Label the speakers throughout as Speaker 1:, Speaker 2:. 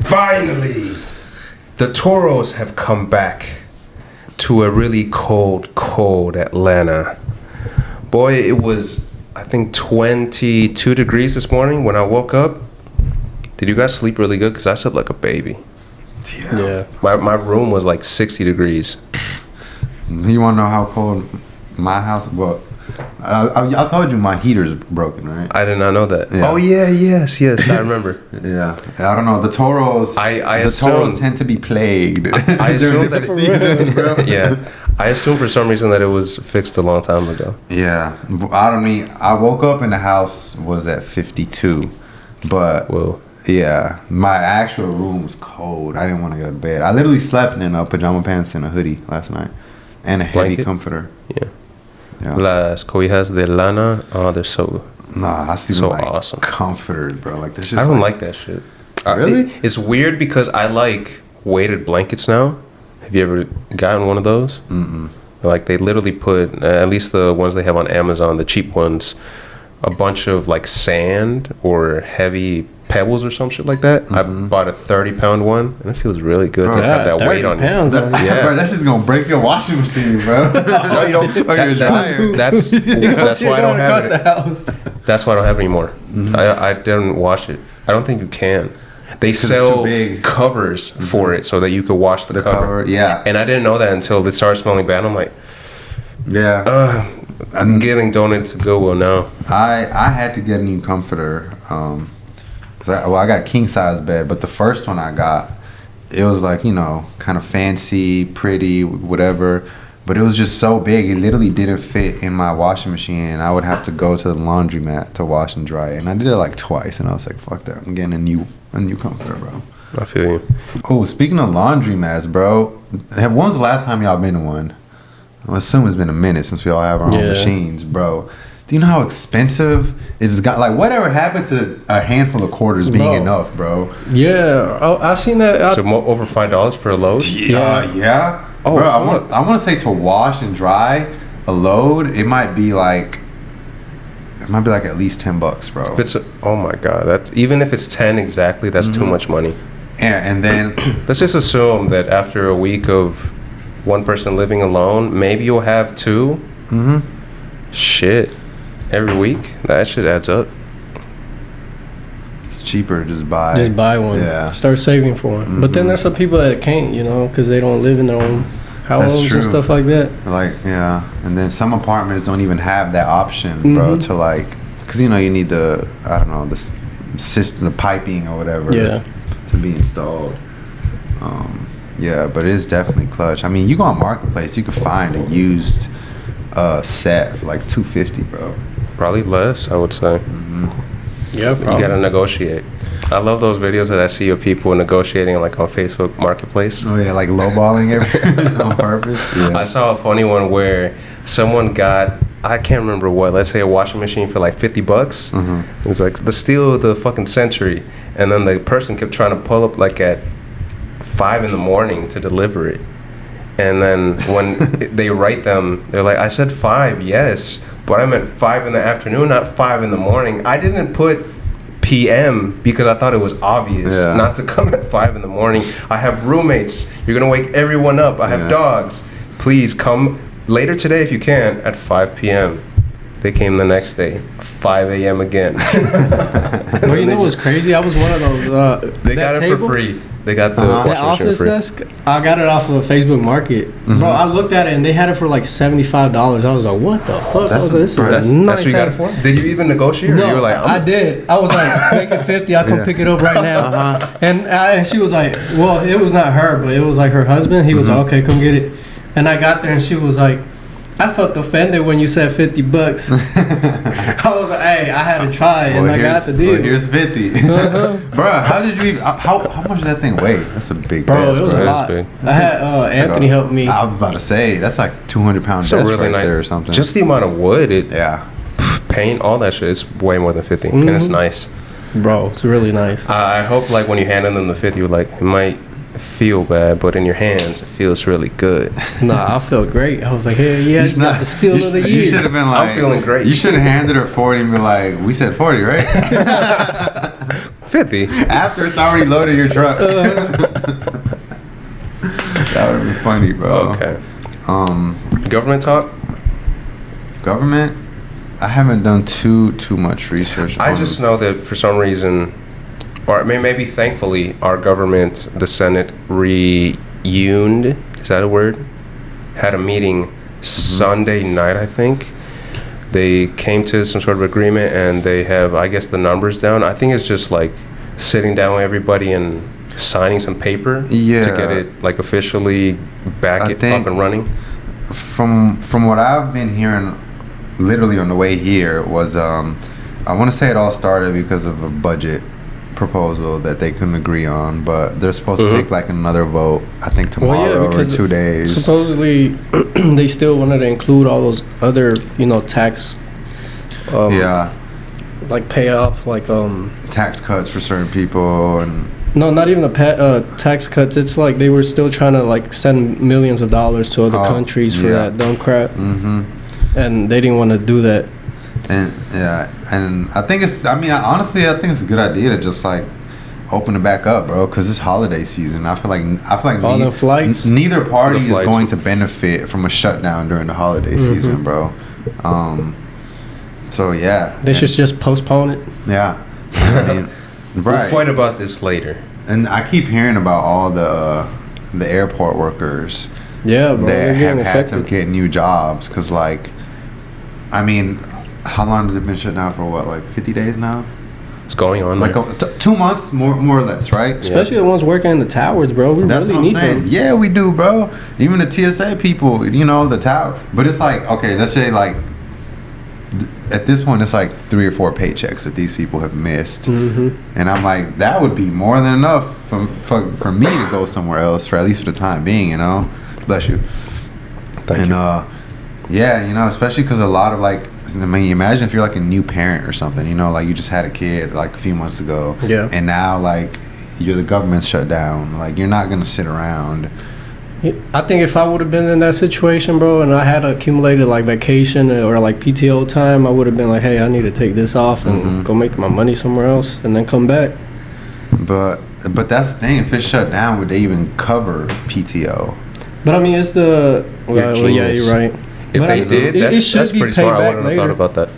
Speaker 1: Finally, the Toros have come back to a really cold Atlanta. Boy, it was, I think, 22 degrees this morning when I woke up. Did you guys sleep really good? Because I slept like a baby.
Speaker 2: Yeah.
Speaker 1: My room was like 60 degrees.
Speaker 3: You want to know how cold my house was? I told you my heater's broken, right?
Speaker 1: I did not know that.
Speaker 3: Yeah.
Speaker 1: Oh, yes, I remember.
Speaker 3: Yeah. I don't know. The Toros, Toros tend to be plagued.
Speaker 1: I assume that
Speaker 3: season, bro.
Speaker 1: Yeah. I assume for some reason that it was fixed a long time ago.
Speaker 3: Yeah. I woke up and the house was at 52. But,
Speaker 1: Whoa.
Speaker 3: yeah, my actual room was cold. I didn't want to get out of bed. I literally slept in pajama pants and a hoodie last night. And a heavy
Speaker 1: Blanket?
Speaker 3: Comforter.
Speaker 1: Yeah.
Speaker 3: Yeah.
Speaker 1: Las cobijas de lana. Oh, they're so...
Speaker 3: Nah, I see
Speaker 1: so
Speaker 3: like
Speaker 1: awesome.
Speaker 3: Comforters, bro. Like this.
Speaker 1: I don't like that shit.
Speaker 3: Really?
Speaker 1: It's weird because I like weighted blankets now. Have you ever gotten one of those?
Speaker 3: Mm-mm.
Speaker 1: Like they literally put, at least the ones they have on Amazon, the cheap ones, a bunch of like sand or heavy pebbles or some shit like that.
Speaker 3: Mm-hmm.
Speaker 1: I bought a 30-pound one, and it feels really good to have that weight on you.
Speaker 3: Yeah, bro, that's just gonna break your washing machine, bro.
Speaker 1: No, you don't.
Speaker 3: Or your dryer.
Speaker 1: That's why I don't have it.
Speaker 2: House.
Speaker 1: That's why I don't have it anymore. I didn't wash it. I don't think you can. They sell covers for it so that you could wash the cover.
Speaker 3: Yeah.
Speaker 1: And I didn't know that until it started smelling bad. I'm like,
Speaker 3: yeah.
Speaker 1: I'm getting donated to Goodwill now.
Speaker 3: I had to get a new comforter. I got a king size bed, but the first one I got, it was like, kind of fancy, pretty, whatever. But it was just so big, it literally didn't fit in my washing machine. I would have to go to the laundromat to wash and dry it. And I did it like twice, and I was like, fuck that. I'm getting a new comforter, bro.
Speaker 1: I feel you.
Speaker 3: Oh, speaking of laundromats, bro, when's the last time y'all been to one? I assume it's been a minute since we all have our own machines, bro. Do you know how expensive it's got? Like, whatever happened to a handful of quarters being enough, bro?
Speaker 2: Yeah, I seen that.
Speaker 1: So over $5 per load?
Speaker 3: Yeah.
Speaker 1: Oh,
Speaker 3: bro, I want to say to wash and dry a load, it might be like at least $10, bro.
Speaker 1: If it's oh my god, that's even if it's 10 exactly, that's too much money.
Speaker 3: And then
Speaker 1: let's just assume that after a week of one person living alone, maybe you'll have two. Shit. Every week, that shit adds up.
Speaker 3: It's cheaper to just buy
Speaker 2: one.
Speaker 3: Yeah.
Speaker 2: Start saving for one. But then there's some people that can't, because they don't live in their own houses and stuff like that.
Speaker 3: Like, yeah. And then some apartments don't even have that option, bro, to like, because you need the system, the piping or whatever to be installed. Yeah, but it is definitely clutch. I mean, you go on Marketplace, you can find a used set for like $250, bro.
Speaker 1: Probably less, I would say.
Speaker 2: Yeah,
Speaker 1: you gotta negotiate. I love those videos that I see of people negotiating like on Facebook Marketplace.
Speaker 3: Oh yeah, like lowballing everything on purpose. Yeah.
Speaker 1: I saw a funny one where someone got, I can't remember what, let's say a washing machine for like $50. It was like the steal of the fucking century, and then the person kept trying to pull up like at 5 a.m. to deliver it. And then when they write them, they're like, I said 5, yes, but I meant 5 in the afternoon, not 5 in the morning. I didn't put PM because I thought it was obvious not to come at 5 in the morning. I have roommates. You're going to wake everyone up. I have dogs. Please come later today if you can at 5 p.m. They came the next day, 5 a.m. again.
Speaker 2: Well, you know what's crazy? I was one of those.
Speaker 1: They got it for free. They got the
Speaker 2: that office desk. I got it off of Facebook Market, bro. I looked at it and they had it for like $75. I was like, "What the fuck?"
Speaker 1: That's what you got it for. Did you even negotiate?
Speaker 2: No,
Speaker 1: or you were like,
Speaker 2: I did. I was like, "Make it 50. I'll come pick it up right now." And she was like, "Well, it was not her, but it was like her husband." He was like, "Okay, come get it." And I got there and she was like, I felt offended when you said $50. I was like, hey, I had to try, and I got the deal.
Speaker 3: Well, here's 50. Bro, how did you even, how much does that thing weigh? That's a big desk,
Speaker 2: it was a lot. I had Anthony help me.
Speaker 3: I was about to say, that's like 200-pound desk really right there or something.
Speaker 1: Just the amount of wood, paint, all that shit, it's way more than 50, and it's nice.
Speaker 2: Bro, it's really nice.
Speaker 1: I hope like when you hand them the 50, you're like, it might feel bad, but in your hands it feels really good.
Speaker 2: Nah, I felt great. I was like, hey, yeah, you got the steal of the year.
Speaker 3: You should have been like,
Speaker 1: I'm feeling great.
Speaker 3: You should have handed her 40 and be like, we said 40, right?
Speaker 1: 50.
Speaker 3: After it's already loaded your truck. That would be funny, bro.
Speaker 1: Okay. Government talk?
Speaker 3: Government? I haven't done too much research.
Speaker 1: I just know that for some reason, or maybe thankfully, our government, the Senate, reuned. Is that a word? Had a meeting Sunday night, I think. They came to some sort of agreement, and they have, I guess, the numbers down. I think it's just like sitting down with everybody and signing some paper to get it like officially back up and running.
Speaker 3: From what I've been hearing, literally on the way here was I want to say it all started because of a budget proposal that they couldn't agree on, but they're supposed to take like another vote, I think tomorrow or 2 days.
Speaker 2: Supposedly they still wanted to include all those other, tax like payoff, like
Speaker 3: tax cuts for certain people. And
Speaker 2: no, not even the tax cuts. It's like they were still trying to like send millions of dollars to other countries for that dumb crap. And they didn't want to do that.
Speaker 3: And and I think honestly, I think it's a good idea to just like open it back up, bro, because it's holiday season. I feel like
Speaker 2: all the flights,
Speaker 3: neither party is going to benefit from a shutdown during the holiday season, bro. So yeah,
Speaker 2: they should just postpone it.
Speaker 3: Yeah, I mean,
Speaker 1: We'll fight about this later.
Speaker 3: And I keep hearing about all the airport workers.
Speaker 2: Yeah, bro,
Speaker 3: that have had to get new jobs because, like, I mean, how long has it been shut down for? What, like 50 days now?
Speaker 1: It's going on
Speaker 3: like 2 months, more or less, right?
Speaker 2: Especially the ones working in the towers, bro.
Speaker 3: That's really need them. Yeah, we do, bro. Even the TSA people, the tower. But it's like, okay, let's say like at this point, it's like 3 or 4 paychecks that these people have missed, and I'm like, that would be more than enough for me to go somewhere else for at least for the time being, Bless you.
Speaker 1: Thank you.
Speaker 3: Especially because a lot of like, I mean, imagine if you're like a new parent or something, like you just had a kid like a few months ago, and now like the government's shut down, like you're not gonna sit around.
Speaker 2: I think if I would have been in that situation, bro, and I had accumulated like vacation or like PTO time, I would have been like, hey, I need to take this off and go make my money somewhere else and then come back.
Speaker 3: But that's the thing. If it's shut down, would they even cover PTO?
Speaker 2: But I mean, it's the yeah, you're right.
Speaker 1: If they did, that's pretty smart. I wouldn't have thought about that.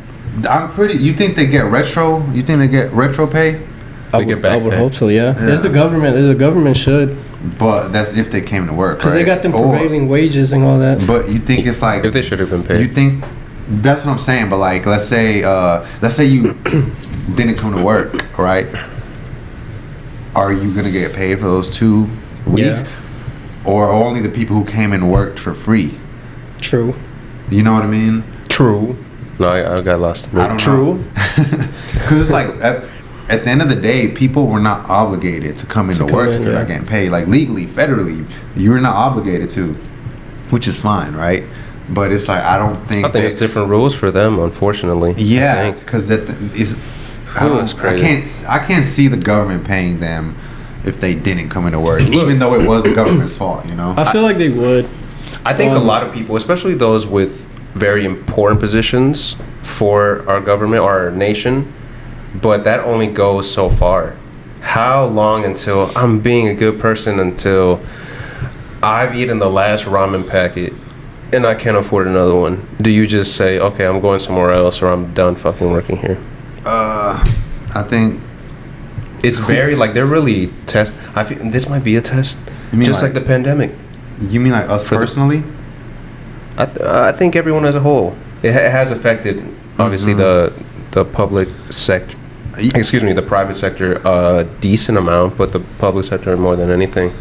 Speaker 3: You think they get retro? You think they get retro pay?
Speaker 2: I would hope so. Yeah. It's the government. The government should.
Speaker 3: But that's if they came to work,
Speaker 2: because they got them prevailing wages and all that.
Speaker 3: But you think it's like
Speaker 1: if they should have been paid?
Speaker 3: You think that's what I'm saying? But like, let's say you didn't come to work, right? Are you gonna get paid for those 2 weeks, or only the people who came and worked for free?
Speaker 2: True.
Speaker 3: You know what I mean?
Speaker 1: True. No, I got lost.
Speaker 3: I don't know. Because it's like at the end of the day, people were not obligated to come into work if you're not getting paid. Like legally, federally, you were not obligated to, which is fine, right? But it's like I think
Speaker 1: it's different rules for them, unfortunately.
Speaker 3: Yeah, because it's crazy. I can't see the government paying them if they didn't come into work, even though it was the government's fault.
Speaker 2: I feel like they would.
Speaker 1: I think a lot of people, especially those with very important positions for our government or our nation, but that only goes so far. How long until I'm being a good person until I've eaten the last ramen packet and I can't afford another one? Do you just say, okay, I'm going somewhere else or I'm done fucking working here?
Speaker 3: I think
Speaker 1: it's very like they're really I feel this might be a test, just like the pandemic.
Speaker 3: You mean like us personally?
Speaker 1: I think everyone as a whole. It has affected obviously the public sector. Excuse me, the private sector a decent amount, but the public sector more than anything.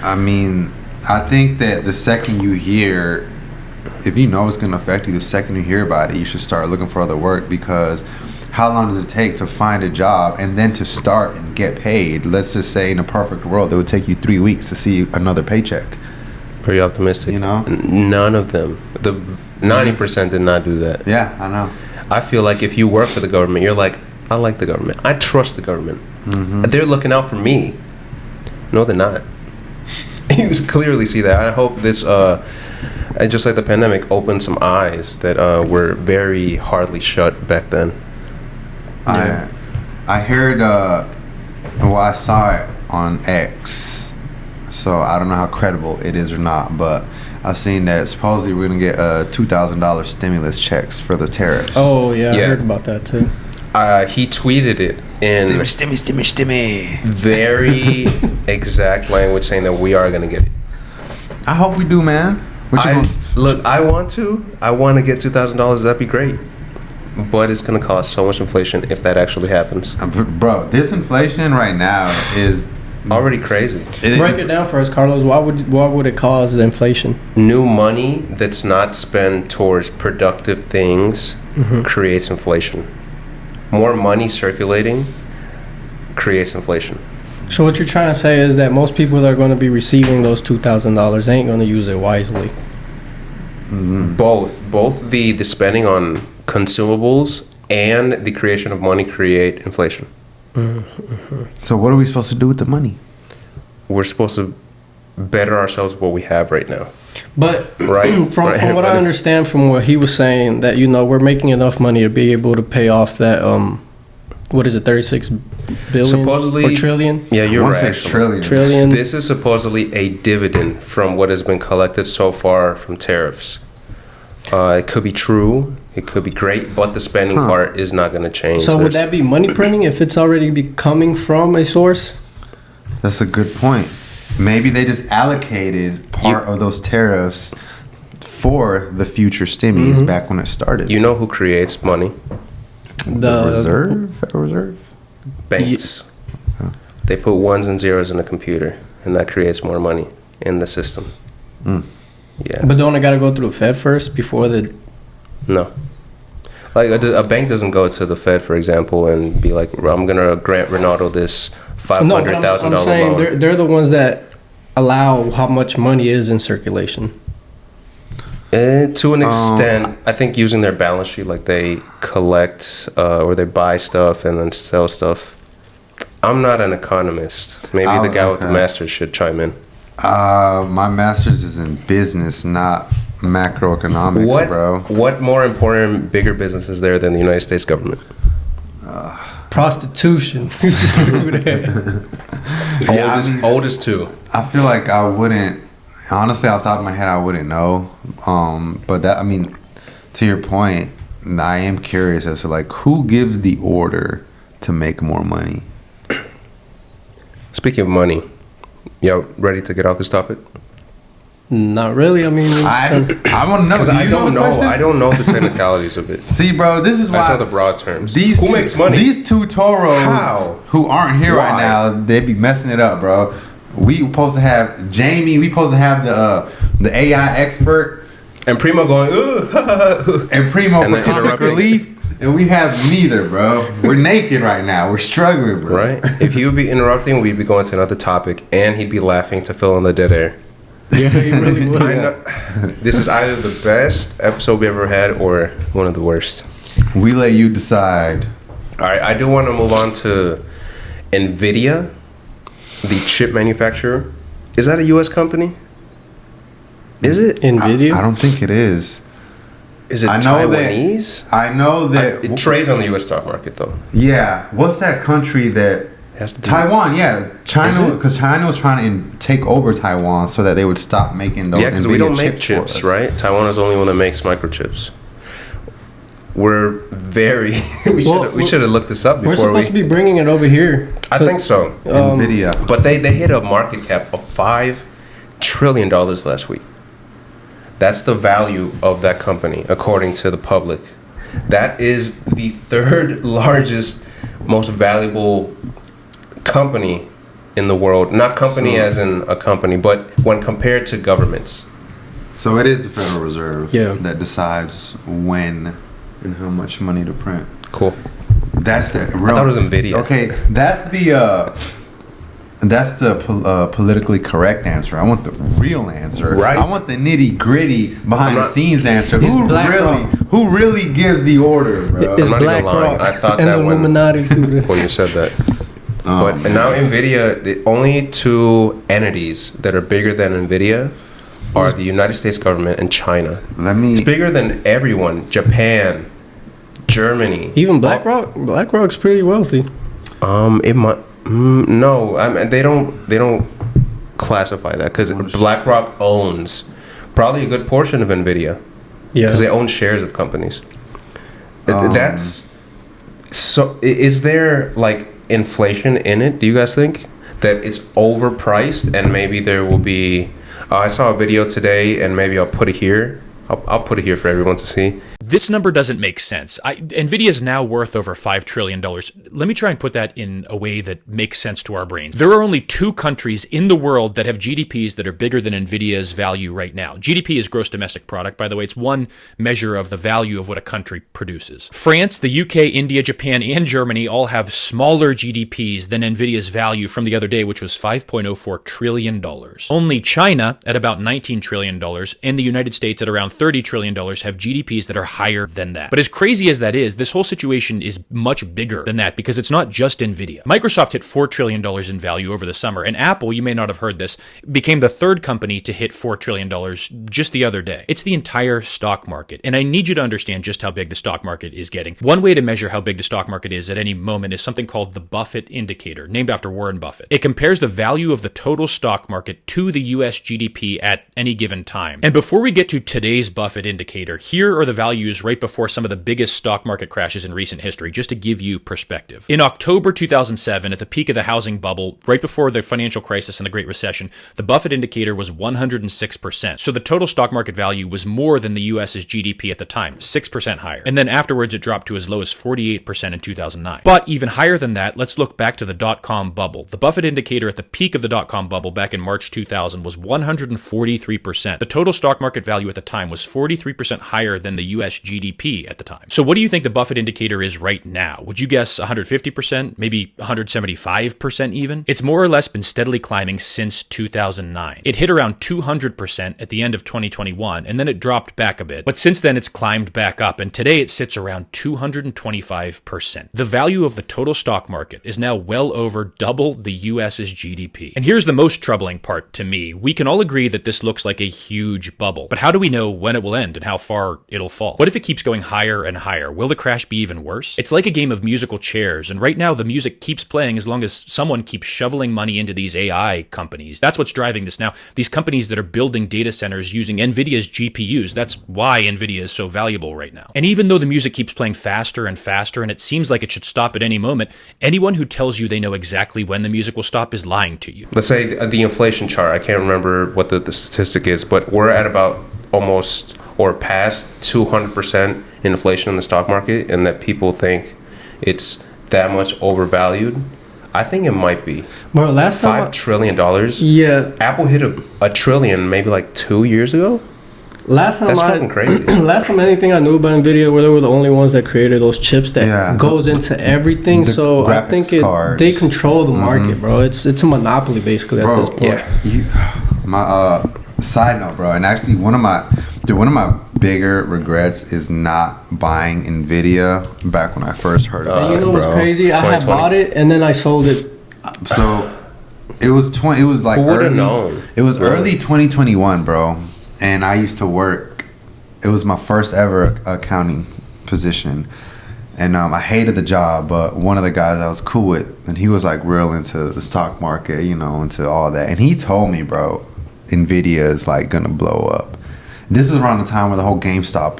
Speaker 3: I mean, I think that the second you hear, if you know it's going to affect you, the second you hear about it, you should start looking for other work, because how long does it take to find a job and then to start and get paid? Let's just say in a perfect world, it would take you 3 weeks to see another paycheck.
Speaker 1: Pretty optimistic. None of them. The 90% did not do that.
Speaker 3: Yeah, I know.
Speaker 1: I feel like if you work for the government, you're like, I like the government. I trust the government. They're looking out for me. No, they're not. You clearly see that. I hope this, just like the pandemic, opened some eyes that were very hardly shut back then.
Speaker 3: I heard Well, I saw it on X, so I don't know how credible it is or not, but I've seen that supposedly we're gonna get $2,000 stimulus checks for the tariffs.
Speaker 2: Oh yeah, I heard about that too.
Speaker 1: He tweeted it in
Speaker 3: Stimmy.
Speaker 1: very exact language saying that we are gonna get it.
Speaker 3: I hope we do, man.
Speaker 1: Look, I want to get $2,000. That'd be great. But it's gonna cause so much inflation if that actually happens.
Speaker 3: Bro, this inflation right now is
Speaker 1: already crazy.
Speaker 2: Break it down for us, Carlos. Why would it cause the inflation?
Speaker 1: New money that's not spent towards productive things creates inflation. More money circulating creates inflation.
Speaker 2: So what you're trying to say is that most people that are going to be receiving those $2,000 ain't going to use it wisely.
Speaker 3: Mm-hmm.
Speaker 1: Both the spending on consumables and the creation of money create inflation.
Speaker 2: Mm-hmm.
Speaker 3: So what are we supposed to do with the money?
Speaker 1: We're supposed to better ourselves with what we have right now.
Speaker 2: But
Speaker 1: right?
Speaker 2: from what I understand from what he was saying, that we're making enough money to be able to pay off that what is it, 36 billion
Speaker 1: supposedly,
Speaker 2: or trillion?
Speaker 1: Yeah, you're right.
Speaker 3: It's trillion.
Speaker 2: Trillion.
Speaker 1: This is supposedly a dividend from what has been collected so far from tariffs. It could be true. It could be great, but the spending part is not going to change.
Speaker 2: So would that be money printing if it's already coming from a source?
Speaker 3: That's a good point. Maybe they just allocated part of those tariffs for the future stimmies back when it started.
Speaker 1: You know who creates money?
Speaker 3: The Federal Reserve?
Speaker 1: Banks. They put ones and zeros in a computer, and that creates more money in the system. Yeah.
Speaker 2: But don't it got to go through the Fed first before the...
Speaker 1: No. Like a bank doesn't go to the Fed, for example, and be like, I'm going to grant Ronaldo this $500,000
Speaker 2: I'm saying
Speaker 1: loan.
Speaker 2: they're the ones that allow how much money is in circulation.
Speaker 1: To an extent, I think using their balance sheet, like they collect or they buy stuff and then sell stuff. I'm not an economist. Maybe the guy with the master's should chime in.
Speaker 3: My master's is in business, not macroeconomics, bro.
Speaker 1: What more important, bigger business is there than the United States government?
Speaker 2: Prostitution.
Speaker 1: Oldest two.
Speaker 3: I feel like I wouldn't, honestly, off the top of my head, I wouldn't know. But that, I mean, to your point, I am curious as to like who gives the order to make more money.
Speaker 1: Speaking of money, y'all ready to get off this topic?
Speaker 2: Not really. I mean,
Speaker 3: I want to know.
Speaker 1: Because I don't know the technicalities of it.
Speaker 3: See, bro, this is why
Speaker 1: I saw the broad terms.
Speaker 3: Who makes money? These two Toros who aren't here right now, they be messing it up, bro. We supposed to have Jamie. We supposed to have the AI expert
Speaker 1: and Primo going
Speaker 3: and Primo for comic relief. And we have neither, bro. We're naked right now. We're struggling, bro.
Speaker 1: Right? If he would be interrupting, we'd be going to another topic, and he'd be laughing to fill in the dead air.
Speaker 2: Yeah, he really would.
Speaker 1: I know. This is either the best episode we ever had or one of the worst.
Speaker 3: We let you decide.
Speaker 1: All right, I do want to move on to Nvidia, the chip manufacturer. Is that a U.S. company? Is it?
Speaker 2: Nvidia?
Speaker 3: I don't think it is.
Speaker 1: Is it Taiwanese?
Speaker 3: I know that
Speaker 1: it trades on the U.S. stock market, though.
Speaker 3: Yeah. What's that country that...
Speaker 1: Has to be
Speaker 3: Taiwan, yeah. China, because China was trying to take over Taiwan so that they would stop making those
Speaker 1: Yeah, because we don't make
Speaker 3: chips,
Speaker 1: chips, right? Taiwan is the only one that makes microchips. We're very... we should have looked this up before
Speaker 2: we're supposed to be bringing it over here.
Speaker 1: I think so.
Speaker 3: Nvidia.
Speaker 1: But they hit a market cap of $5 trillion last week. That's the value of that company, according to the public. That is the third largest, most valuable company in the world. Not company as in a company, but when compared to governments.
Speaker 3: So it is the Federal Reserve that decides when and how much money to print.
Speaker 1: Cool.
Speaker 3: That's the real...
Speaker 1: I thought it was Nvidia.
Speaker 3: Okay, that's the politically correct answer. I want the real answer.
Speaker 1: Right.
Speaker 3: I want the nitty gritty behind the scenes answer. Who really gives the order, bro?
Speaker 2: It's
Speaker 1: I'm not
Speaker 2: Black
Speaker 1: even lying.
Speaker 2: Rock
Speaker 1: I thought
Speaker 2: and
Speaker 1: that
Speaker 2: the Illuminati
Speaker 1: when you said that. But now Nvidia, the only two entities that are bigger than Nvidia are the United States government and China. It's bigger than everyone. Japan, Germany.
Speaker 2: Even BlackRock. BlackRock's pretty wealthy.
Speaker 1: It might. No, I mean, they don't classify that because BlackRock owns probably a good portion of Nvidia.
Speaker 2: Yeah.
Speaker 1: Because they own shares of companies. That's so. Is there like inflation in it? Do you guys think that it's overpriced and maybe there will be? I saw a video today, and maybe I'll put it here. I'll put it here for everyone to see.
Speaker 4: This number doesn't make sense. Nvidia is now worth over $5 trillion. Let me try and put that in a way that makes sense to our brains. There are only 2 countries in the world that have GDPs that are bigger than Nvidia's value right now. GDP is gross domestic product, by the way. It's one measure of the value of what a country produces. France, the UK, India, Japan, and Germany all have smaller GDPs than Nvidia's value from the other day, which was $5.04 trillion. Only China, at about $19 trillion, and the United States at around $30 trillion have GDPs that are higher than that. But as crazy as that is, this whole situation is much bigger than that because it's not just Nvidia. Microsoft hit $4 trillion in value over the summer, and Apple, you may not have heard this, became the 3rd company to hit $4 trillion just the other day. It's the entire stock market, and I need you to understand just how big the stock market is getting. One way to measure how big the stock market is at any moment is something called the Buffett indicator, named after Warren Buffett. It compares the value of the total stock market to the US GDP at any given time. And before we get to today's Buffett indicator, here are the values right before some of the biggest stock market crashes in recent history, just to give you perspective. In October 2007, at the peak of the housing bubble, right before the financial crisis and the Great Recession, the Buffett indicator was 106%. So the total stock market value was more than the US's GDP at the time, 6% higher. And then afterwards, it dropped to as low as 48% in 2009. But even higher than that, let's look back to the dot-com bubble. The Buffett indicator at the peak of the dot-com bubble back in March 2000 was 143%. The total stock market value at the time was 43% higher than the US GDP at the time. So what do you think the Buffett indicator is right now? Would you guess 150%, maybe 175% even? It's more or less been steadily climbing since 2009. It hit around 200% at the end of 2021, and then it dropped back a bit. But since then, it's climbed back up, and today it sits around 225%. The value of the total stock market is now well over double the US's GDP. And here's the most troubling part to me. We can all agree that this looks like a huge bubble, but how do we know when it will end and how far it'll fall? What if it keeps going higher and higher? Will the crash be even worse? It's like a game of musical chairs, and right now the music keeps playing as long as someone keeps shoveling money into these AI companies. That's what's driving this now. These companies that are building data centers using Nvidia's GPUs, that's why Nvidia is so valuable right now. And even though the music keeps playing faster and faster, and it seems like it should stop at any moment, anyone who tells you they know exactly when the music will stop is lying to you.
Speaker 1: Let's say the inflation chart, I can't remember what the statistic is, but we're at about almost or past 200% inflation in the stock market, and that people think it's that much overvalued. I think it might be.
Speaker 2: Bro, last time
Speaker 1: $5 trillion.
Speaker 2: Yeah.
Speaker 1: Apple hit a trillion maybe like 2 years ago.
Speaker 2: Last time
Speaker 1: That's fucking crazy.
Speaker 2: Last time anything I knew about Nvidia, where they were the only ones that created those chips that goes into everything. So I think they control the market, bro. It's a monopoly basically at this point.
Speaker 3: My side note, bro, and actually one of my bigger regrets is not buying Nvidia back when I first heard about it.
Speaker 2: You know what's crazy? I had bought it and then I sold it.
Speaker 3: So it was like early 2021, bro. And I used to work. It was my first ever accounting position, and I hated the job. But one of the guys I was cool with, and he was like real into the stock market, you know, into all that. And he told me, bro, Nvidia is like gonna blow up. This is around the time where the whole GameStop.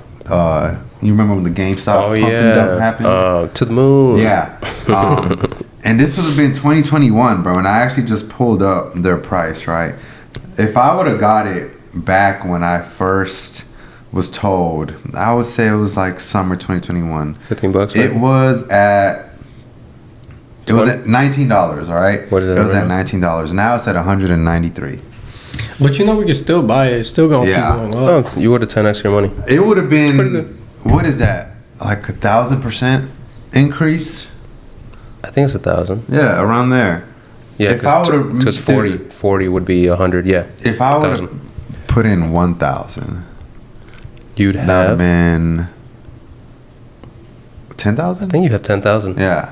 Speaker 3: You remember when the GameStop dump happened?
Speaker 1: To the moon.
Speaker 3: Yeah. And this would have been 2021, bro. And I actually just pulled up their price, right? If I would have got it back when I first was told, I would say it was like summer 2021.
Speaker 1: $15.
Speaker 3: It was at $19. All right.
Speaker 1: What is it?
Speaker 3: It was at $19. Now it's at $193.
Speaker 2: But you know we can still buy it. It's still gonna keep going up.
Speaker 1: Oh, you would have 10x your money.
Speaker 3: It would have been. What is that? Like 1,000% increase?
Speaker 1: I think it's 1,000.
Speaker 3: Yeah, around there.
Speaker 1: Yeah, because 40 would be 100. Yeah.
Speaker 3: If I would have put in 1,000,
Speaker 1: you'd have
Speaker 3: been 10,000.
Speaker 1: I think you have 10,000.
Speaker 3: Yeah,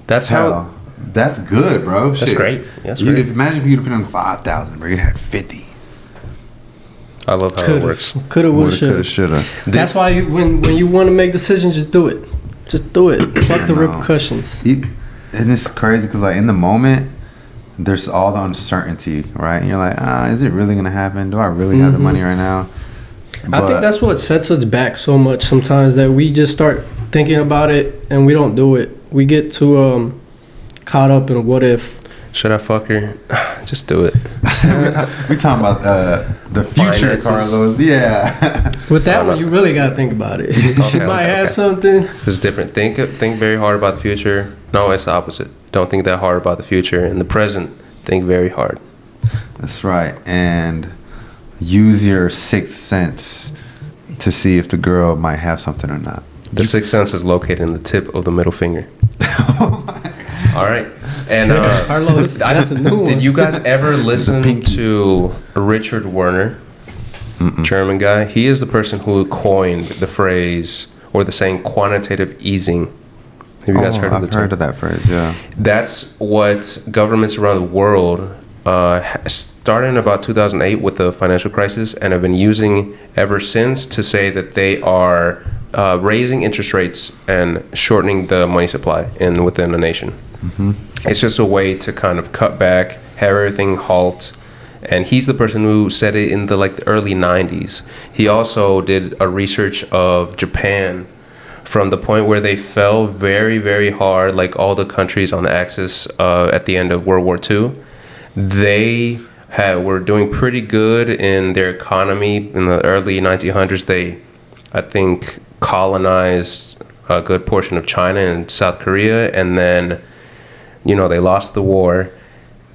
Speaker 1: that's how.
Speaker 3: That's good, bro.
Speaker 1: That's great. That's great.
Speaker 3: Imagine if you'd have put in 5,000, bro. You'd have had 50.
Speaker 1: I love how it works.
Speaker 2: Coulda, woulda, shoulda. That's why when you want to make decisions, just do it. Just do it. Fuck the repercussions.
Speaker 3: And it's crazy because, like, in the moment, there's all the uncertainty, right? And you're like, is it really going to happen? Do I really have the money right now?
Speaker 2: I think that's what sets us back so much sometimes, that we just start thinking about it and we don't do it. We get too caught up in what if.
Speaker 1: Should I fuck her? Just do it.
Speaker 3: we talking about the future,
Speaker 1: Finances.
Speaker 3: Carlos. Yeah.
Speaker 2: With that one, you really got to think about it. She might have something.
Speaker 1: It's different. Think very hard about the future. No, it's the opposite. Don't think that hard about the future. In the present, think very hard.
Speaker 3: That's right. And use your sixth sense to see if the girl might have something or not.
Speaker 1: The sixth sense is located in the tip of the middle finger. All right. And
Speaker 2: Carlos, that's a new one.
Speaker 1: did you guys ever listen to Richard Werner, German guy? He is the person who coined the phrase or the saying quantitative easing. Have you guys heard of the term?
Speaker 3: I've heard of that phrase, yeah.
Speaker 1: That's what governments around the world started in about 2008 with the financial crisis and have been using ever since to say that they are raising interest rates and shortening the money supply within a nation. It's just a way to kind of cut back, have everything halt. And he's the person who said it in the early 90s. He also did a research of Japan from the point where they fell very, very hard, like all the countries on the Axis at the end of World War II. They were doing pretty good in their economy in the early 1900s. They, I think, colonized a good portion of China and South Korea, and then, they lost the war.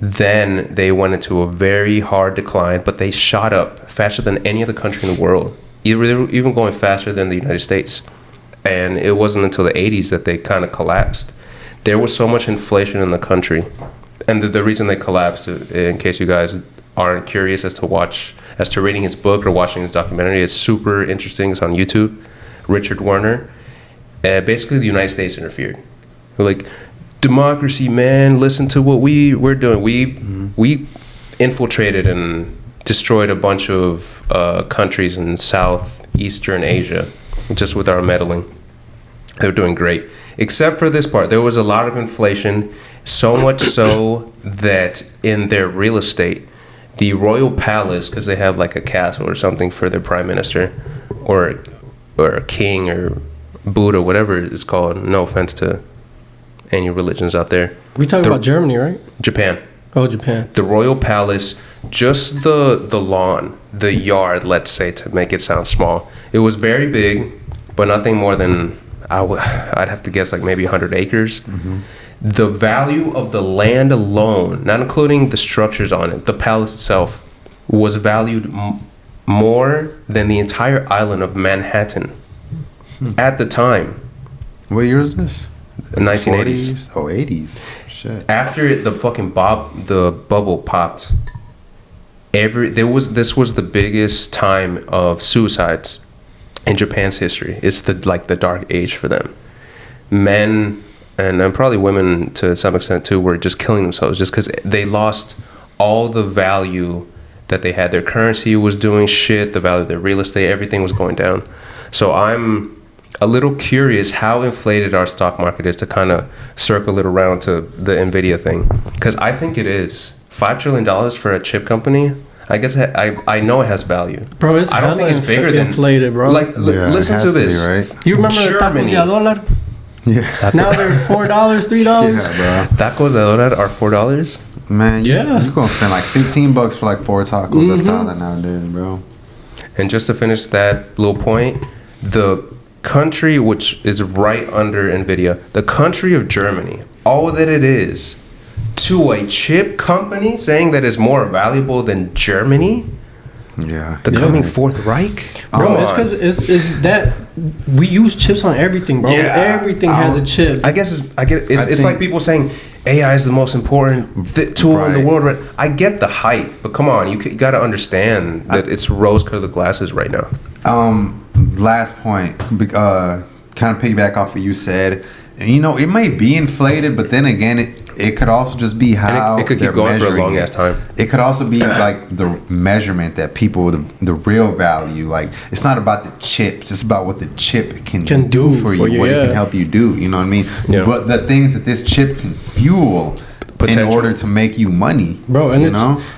Speaker 1: Then they went into a very hard decline, but they shot up faster than any other country in the world. They were even going faster than the United States. And it wasn't until the 80s that they kind of collapsed. There was so much inflation in the country. And the reason they collapsed, in case you guys aren't curious as to reading his book or watching his documentary, it's super interesting. It's on YouTube. Richard Werner. Basically, the United States interfered. We're like, democracy, man, listen to what we're doing. We infiltrated and destroyed a bunch of countries in Southeastern Asia just with our meddling. They were doing great. Except for this part. There was a lot of inflation, so much so that in their real estate, the royal palace, because they have a castle or something for their prime minister, or a king or Buddha, whatever it's called. No offense to any religions out there.
Speaker 2: We talking about Germany, right?
Speaker 1: Japan.
Speaker 2: Oh, Japan.
Speaker 1: The royal palace, just the lawn, the yard, let's say, to make it sound small. It was very big, but nothing more than, I'd have to guess, maybe 100 acres. The value of the land alone, not including the structures on it, the palace itself, was valued more than the entire island of Manhattan at the time.
Speaker 3: What year is this?
Speaker 1: The 1980s.
Speaker 3: 40s? Oh, 80s. Shit.
Speaker 1: After the fucking the bubble popped, this was the biggest time of suicides in Japan's history. It's the dark age for them. Men and probably women to some extent too were just killing themselves just because they lost all the value that they had. Their currency was doing shit. The value of their real estate, everything was going down. So I'm a little curious how inflated our stock market is, to kind of circle it around to the Nvidia thing, because I think it is $5 trillion for a chip company. I guess I know it has value.
Speaker 2: Bro, it's
Speaker 1: I don't think it's bigger than
Speaker 2: inflated, bro.
Speaker 1: Listen to this.
Speaker 3: Right?
Speaker 2: You remember
Speaker 1: Germany.
Speaker 2: the tacos de $1?
Speaker 3: Yeah.
Speaker 2: Now they're $4, $3.
Speaker 3: Yeah, bro.
Speaker 1: Tacos de dólar are $4.
Speaker 3: Man, you gonna spend $15 for 4 tacos. That's
Speaker 2: Mm-hmm.
Speaker 3: solid nowadays, bro.
Speaker 1: And just to finish that little point, the country which is right under Nvidia, the country of Germany, all that it is to a chip company saying that it's more valuable than Germany,
Speaker 3: Yeah.
Speaker 1: the coming Fourth Reich.
Speaker 2: Bro, it's because it's that we use chips on everything, bro.
Speaker 1: Yeah.
Speaker 2: Everything has a chip.
Speaker 1: I guess it's like people saying AI is the most important tool in the world. Right? I get the hype, but come on, you got to understand that it's rose-colored glasses right now.
Speaker 3: Last point, kind of piggyback off what you said. It may be inflated, but then again, it could also just be how
Speaker 1: and it could keep going for a long ass time.
Speaker 3: It could also be like the measurement that people, the real value. Like, it's not about the chips; it's about what the chip can do for you, what it can help you do. You know what I mean? Yeah. But the things that this chip can fuel in order to make you money,
Speaker 2: bro. And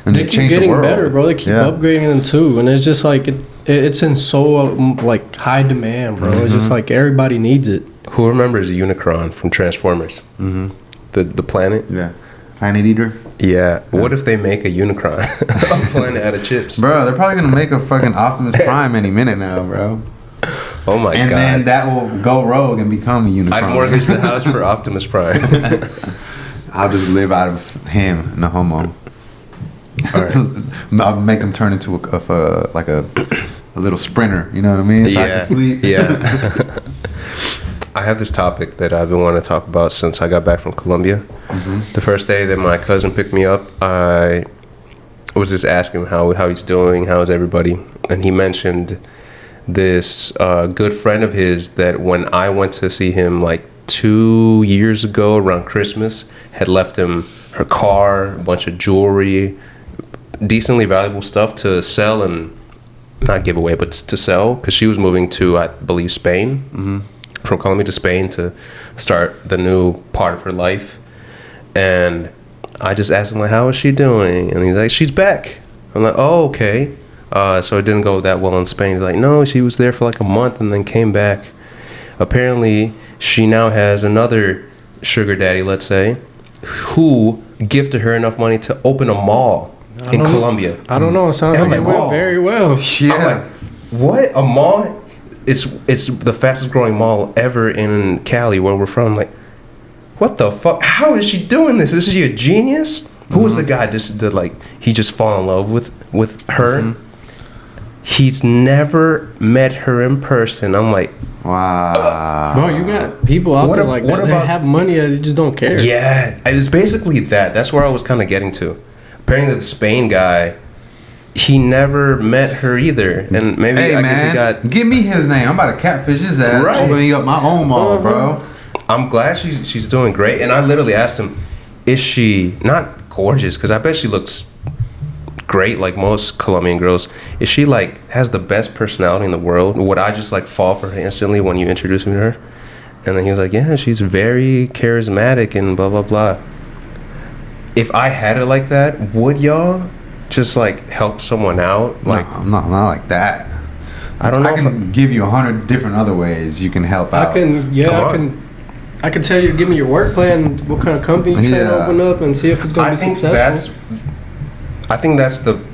Speaker 2: they keep getting better, bro. They keep upgrading them too, and it's just like it's in so like high demand, bro. It's just like everybody needs it.
Speaker 1: Who remembers Unicron from Transformers? Mm-hmm. The planet?
Speaker 3: Yeah. Planet Eater?
Speaker 1: Yeah. What if they make a Unicron? A planet out of chips.
Speaker 3: Bro, they're probably going to make a fucking Optimus Prime any minute now, bro.
Speaker 1: Oh my God.
Speaker 3: And then that will go rogue and become a Unicron.
Speaker 1: I'd mortgage the house for Optimus Prime.
Speaker 3: I'll just live out of him, no homo. All right. I'll make him turn into a little sprinter, you know what I mean? So I can sleep.
Speaker 1: Yeah. I have this topic that I've been wanting to talk about since I got back from Colombia. Mm-hmm. The first day that my cousin picked me up, I was just asking him how he's doing, how's everybody, and he mentioned this good friend of his that when I went to see him like 2 years ago around Christmas, had left him her car, a bunch of jewelry, decently valuable stuff to sell and not give away, but to sell, because she was moving to, I believe, Spain. Mm-hmm. From Colombia to Spain to start the new part of her life. And I just asked him, like, how is she doing? And he's like, she's back. I'm like, oh, okay. So it didn't go that well in Spain. He's like, no, she was there for like a month and then came back. Apparently, she now has another sugar daddy, let's say, who gifted her enough money to open a mall in Colombia.
Speaker 2: I don't know. It sounds like it went very well.
Speaker 3: Yeah.
Speaker 1: I'm like, what? A mall? It's the fastest growing mall ever in Cali, where we're from. Like, what the fuck? How is she doing this? Is she a genius? Mm-hmm. Who was the guy he just fall in love with her? Mm-hmm. He's never met her in person. I'm like,
Speaker 3: wow.
Speaker 2: Bro, you got people out there like that that have money that they just don't care.
Speaker 1: Yeah, it was basically that. That's where I was kind of getting to. Apparently the Spain guy, he never met her either, and maybe I guess he got.
Speaker 3: Give me his name. I'm about to catfish his ass. Right. Opening up my own mall, bro.
Speaker 1: I'm glad she's doing great, and I literally asked him, "Is she not gorgeous? Because I bet she looks great, like most Colombian girls. Is she like has the best personality in the world? Would I just like fall for her instantly when you introduce me to her?" And then he was like, "Yeah, she's very charismatic and blah blah blah." If I had it like that, would y'all just like help someone out? Like,
Speaker 3: no, I'm not like that.
Speaker 1: I don't know.
Speaker 3: I can give you 100 different other ways you can help out.
Speaker 2: I can tell you, give me your work plan, what kind of company you're trying to open up, and see if it's going to be successful.
Speaker 1: I think that's the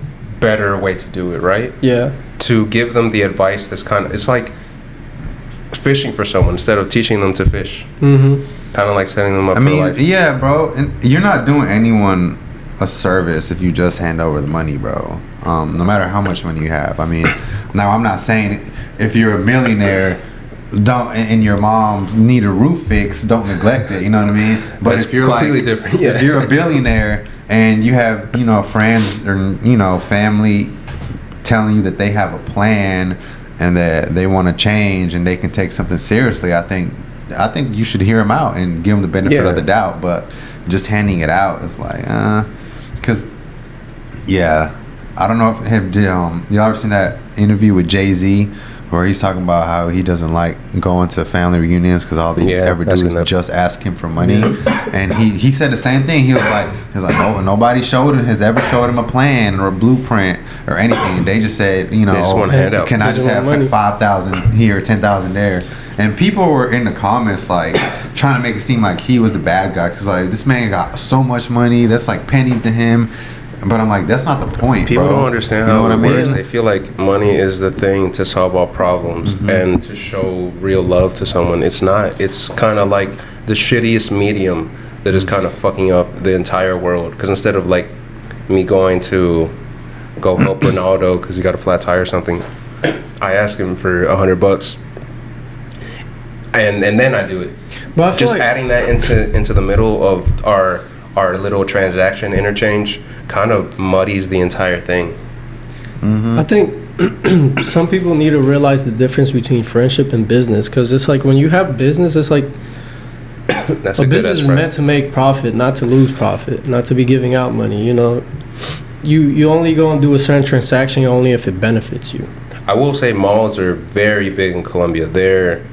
Speaker 1: better way to do it, right?
Speaker 2: Yeah.
Speaker 1: To give them the advice that's it's like fishing for someone instead of teaching them to fish. Mm-hmm. Kind of like setting them up for life.
Speaker 3: Yeah, bro. And you're not doing anyone a service if you just hand over the money, bro. No matter how much money you have. I mean, now I'm not saying if you're a millionaire, and your mom need a roof fix, don't neglect it. You know what I mean? But if you're completely different. Yeah. If you're a billionaire and you have friends or family telling you that they have a plan and that they want to change and they can take something seriously, I think you should hear them out and give them the benefit of the doubt. But just handing it out is like, because I don't know if y'all ever seen that interview with Jay-Z where he's talking about how he doesn't like going to family reunions because all they ever do is just ask him for money. And he said the same thing. He was like, no, nobody has ever showed him a plan or a blueprint or anything. They just said, they just want to hand out. Can I just have 5,000 here, 10,000 there? And people were in the comments like trying to make it seem like he was the bad guy because like this man got so much money that's like pennies to him. But I'm like, that's not the point.
Speaker 1: People don't understand how it works. They feel like money is the thing to solve all problems and to show real love to someone. It's not. It's kind of like the shittiest medium that is kind of fucking up the entire world. Because instead of like me going to go help Ronaldo because he got a flat tire or something, I ask him for $100, and then I do it. But just adding that into the middle of our little transaction interchange kind of muddies the entire thing.
Speaker 2: I think some people need to realize the difference between friendship and business, because it's like when you have business, it's like
Speaker 1: That's
Speaker 2: A
Speaker 1: a good
Speaker 2: business
Speaker 1: ass
Speaker 2: is
Speaker 1: friend.
Speaker 2: meant to make profit, not to lose profit, not to be giving out money. You know, you only go and do a certain transaction only if it benefits you.
Speaker 1: I will say malls are very big in Colombia. They're,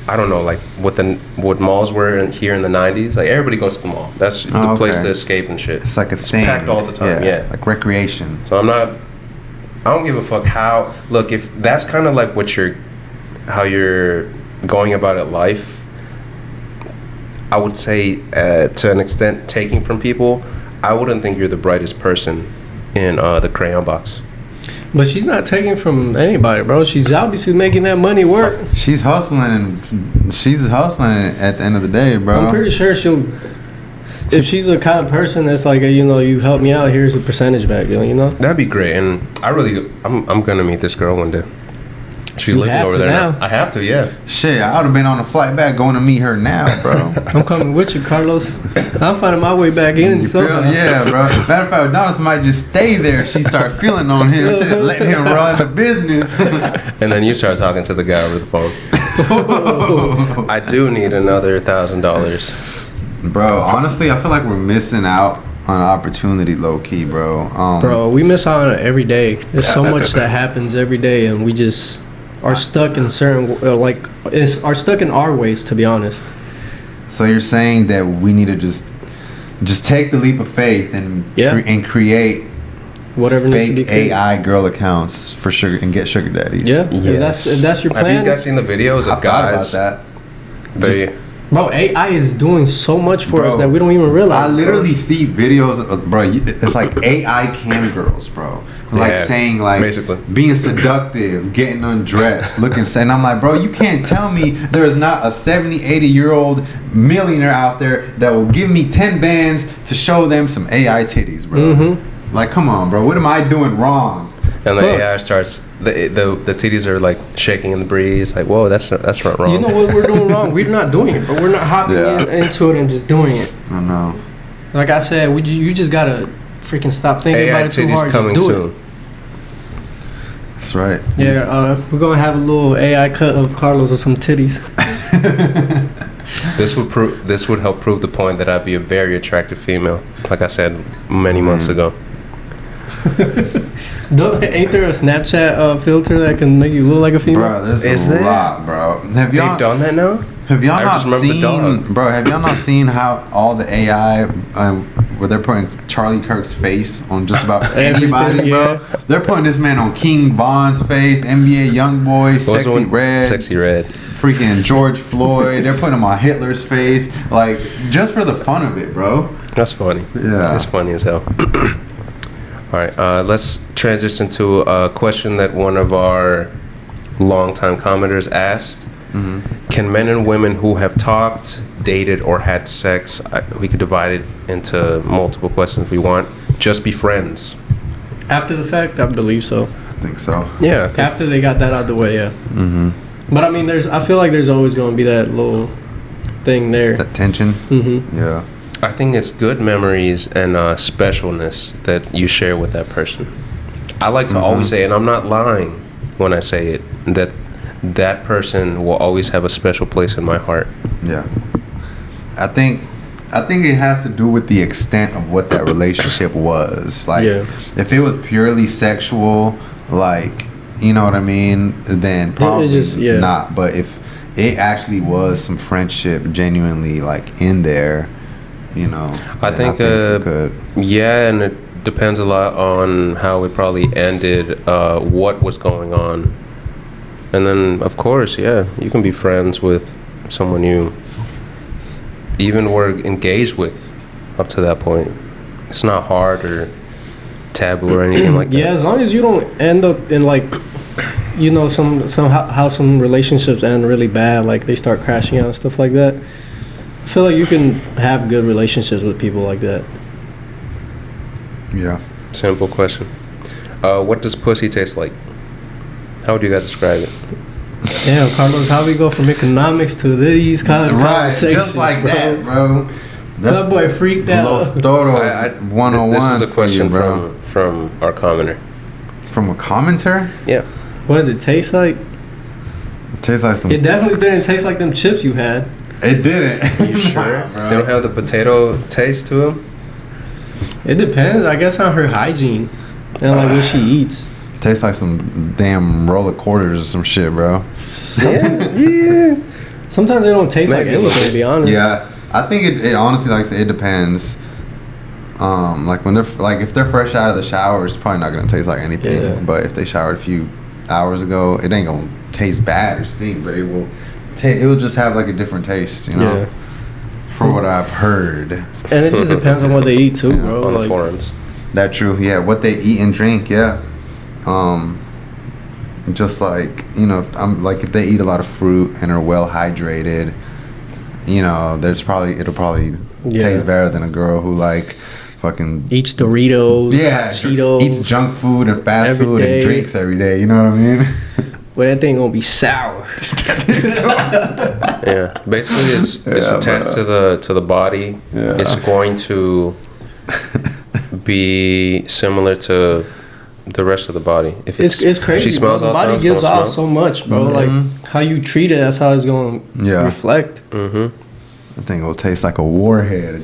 Speaker 1: I don't know, like what malls were here in the 90s. Like everybody goes to the mall. That's the place to escape and shit.
Speaker 3: It's like a thing.
Speaker 1: Packed all the time. Yeah.
Speaker 3: Like recreation.
Speaker 1: So I don't give a fuck how. Look, if that's kind of like how you're going about it life, I would say to an extent taking from people, I wouldn't think you're the brightest person in the crayon box.
Speaker 2: But she's not taking from anybody, bro. She's obviously making that money work.
Speaker 3: She's hustling at the end of the day, bro.
Speaker 2: I'm pretty sure if she's the kind of person that's like, you know, you help me out, here's a percentage back, you know?
Speaker 1: That'd be great. And I'm gonna meet this girl one day. She's
Speaker 2: You
Speaker 1: living
Speaker 2: have
Speaker 1: over
Speaker 2: to
Speaker 1: there
Speaker 2: now.
Speaker 1: now. I have to, yeah.
Speaker 3: Shit, I would have been on a flight back going to meet her now, bro.
Speaker 2: I'm coming with you, Carlos. I'm finding my way back in.
Speaker 3: You feel? Yeah, bro. Matter of fact, Adonis might just stay there. She start feeling on him, shit, letting him run the business.
Speaker 1: And then you start talking to the guy over the phone. I do need another $1,000.
Speaker 3: Bro, honestly, I feel like we're missing out on opportunity, low key, bro.
Speaker 2: Bro, we miss out on it every day. There's so much that happens every day, and we just are stuck in certain are stuck in our ways, to be honest.
Speaker 3: So you're saying that we need to just take the leap of faith and and create
Speaker 2: whatever needs to be
Speaker 3: fake
Speaker 2: created.
Speaker 3: AI girl accounts for sugar and get sugar daddies.
Speaker 2: Yeah,
Speaker 1: Yes.
Speaker 2: if that's your plan.
Speaker 1: Have you guys seen the videos
Speaker 3: I
Speaker 1: of
Speaker 3: thought
Speaker 1: guys?
Speaker 3: about
Speaker 1: They,
Speaker 2: Bro, AI is doing so much for
Speaker 3: Bro,
Speaker 2: us that we don't even
Speaker 3: that.
Speaker 2: realize.
Speaker 3: I literally see videos of, bro, it's like AI cam girls, bro. Like
Speaker 1: Yeah,
Speaker 3: saying like
Speaker 1: basically.
Speaker 3: being seductive, getting undressed, looking sad. And I'm like, bro, you can't tell me there is not a 70, 80-year-old millionaire out there that will give me 10 bands to show them some AI titties, bro.
Speaker 2: Mm-hmm.
Speaker 3: Like, come on, bro. What am I doing wrong?
Speaker 1: and the
Speaker 2: Look.
Speaker 1: AI starts, the titties are like shaking in the breeze. Like, whoa, that's not wrong.
Speaker 2: You know what we're doing wrong? We're not doing it, but we're not hopping into it and just doing it.
Speaker 3: I know.
Speaker 2: Like I said, you just gotta freaking stop thinking
Speaker 1: AI
Speaker 2: about it too
Speaker 1: titties
Speaker 2: hard.
Speaker 1: coming
Speaker 2: Just do
Speaker 1: soon.
Speaker 2: it.
Speaker 3: That's right.
Speaker 2: Yeah, we're gonna have a little AI cut of Carlos with some titties.
Speaker 1: This would help prove the point that I'd be a very attractive female, like I said many months ago.
Speaker 2: Ain't there a Snapchat filter that can make you look like a female?
Speaker 3: Bro, there's
Speaker 1: Is
Speaker 3: a
Speaker 1: there?
Speaker 3: lot, bro. Have
Speaker 1: They've
Speaker 3: y'all
Speaker 1: done that now?
Speaker 3: Have y'all
Speaker 1: I
Speaker 3: not
Speaker 1: just remember the
Speaker 3: seen,
Speaker 1: dog.
Speaker 3: bro? Have y'all not seen how all the AI, where they're putting Charlie Kirk's face on just about
Speaker 2: Everything,
Speaker 3: anybody, bro?
Speaker 2: yeah.
Speaker 3: They're putting this man on King Von's face, NBA YoungBoy,
Speaker 1: What was the
Speaker 3: Sexy
Speaker 1: one?
Speaker 3: Red,
Speaker 1: Sexy Red.
Speaker 3: freaking George Floyd. They're putting him on Hitler's face, like just for the fun of it, bro.
Speaker 1: That's funny.
Speaker 3: Yeah.
Speaker 1: That's funny as hell. All right, let's transition to a question that one of our longtime commenters asked. Can men and women who have talked, dated, or had sex, we could divide it into multiple questions if we want, just be friends?
Speaker 2: After the fact, I believe so.
Speaker 3: I think so.
Speaker 1: Yeah.
Speaker 2: After they got that out the way, yeah. But I mean, I feel like there's always gonna be that little thing there.
Speaker 3: That tension. Yeah.
Speaker 1: I think it's good memories and specialness that you share with that person. I like to always say, and I'm not lying when I say it, that person will always have a special place in my heart.
Speaker 3: Yeah. I think it has to do with the extent of what that relationship was. Like, if it was purely sexual, like, you know what I mean, then probably not. But if it actually was some friendship genuinely, like, in there, you know,
Speaker 1: I think
Speaker 3: we could.
Speaker 1: Yeah, and it depends a lot on how it probably ended, what was going on. And then, of course, yeah, you can be friends with someone you even were engaged with up to that point. It's not hard or taboo or anything like that.
Speaker 2: Yeah, as long as you don't end up in like, you know, how some relationships end really bad, like they start crashing out and stuff like that. I feel like you can have good relationships with people like that.
Speaker 3: Yeah.
Speaker 1: Simple question. What does pussy taste like? How would you guys describe it?
Speaker 2: Damn, Carlos, how we go from economics to these kind of
Speaker 3: Right,
Speaker 2: conversations,
Speaker 3: just like
Speaker 2: bro?
Speaker 3: that, bro.
Speaker 2: That boy freaked out.
Speaker 3: Los Toros 101.
Speaker 1: This is a question
Speaker 3: for you, bro.
Speaker 1: from our commenter.
Speaker 3: From a commenter?
Speaker 1: Yeah.
Speaker 2: What does it taste like?
Speaker 3: It tastes like some.
Speaker 2: It definitely didn't taste like them chips you had.
Speaker 3: It didn't.
Speaker 1: You sure? They don't have the potato taste to them?
Speaker 2: It depends, I guess, on her hygiene and like what she eats.
Speaker 3: Tastes like some damn roll of quarters or some shit, bro.
Speaker 1: Yeah.
Speaker 2: Sometimes they don't taste
Speaker 1: Maybe.
Speaker 2: like anything, to be honest.
Speaker 3: Yeah, I think it honestly, like I said, it depends. Like when they're like if they're fresh out of the shower, it's probably not gonna taste like anything.
Speaker 2: Yeah.
Speaker 3: But if they showered a few hours ago, it ain't gonna taste bad or stink, but it will. It will just have like a different taste, you know.
Speaker 2: Yeah.
Speaker 3: For what I've heard.
Speaker 2: And it just depends on what they eat too, bro.
Speaker 1: On the
Speaker 2: Like,
Speaker 1: forums.
Speaker 3: That true. Yeah, what they eat and drink. Yeah. Just like, you know, if they eat a lot of fruit and are well hydrated, you know, it'll probably taste better than a girl who like fucking
Speaker 2: eats Doritos, Cheetos,
Speaker 3: eats junk food and fast
Speaker 2: every
Speaker 3: food
Speaker 2: day.
Speaker 3: and drinks every day. You know what I mean?
Speaker 2: But that thing gonna be sour.
Speaker 1: Yeah, basically it's attached to the body.
Speaker 3: Yeah.
Speaker 1: It's going to be similar to the rest of the body. If
Speaker 2: It's crazy.
Speaker 1: She smells
Speaker 2: bro.
Speaker 1: all
Speaker 2: The
Speaker 1: the
Speaker 2: body
Speaker 1: time,
Speaker 2: gives
Speaker 1: it's gonna
Speaker 2: off
Speaker 1: smell.
Speaker 2: so much, bro. Like how you treat it, that's how it's gonna reflect.
Speaker 3: I think it'll taste like a warhead.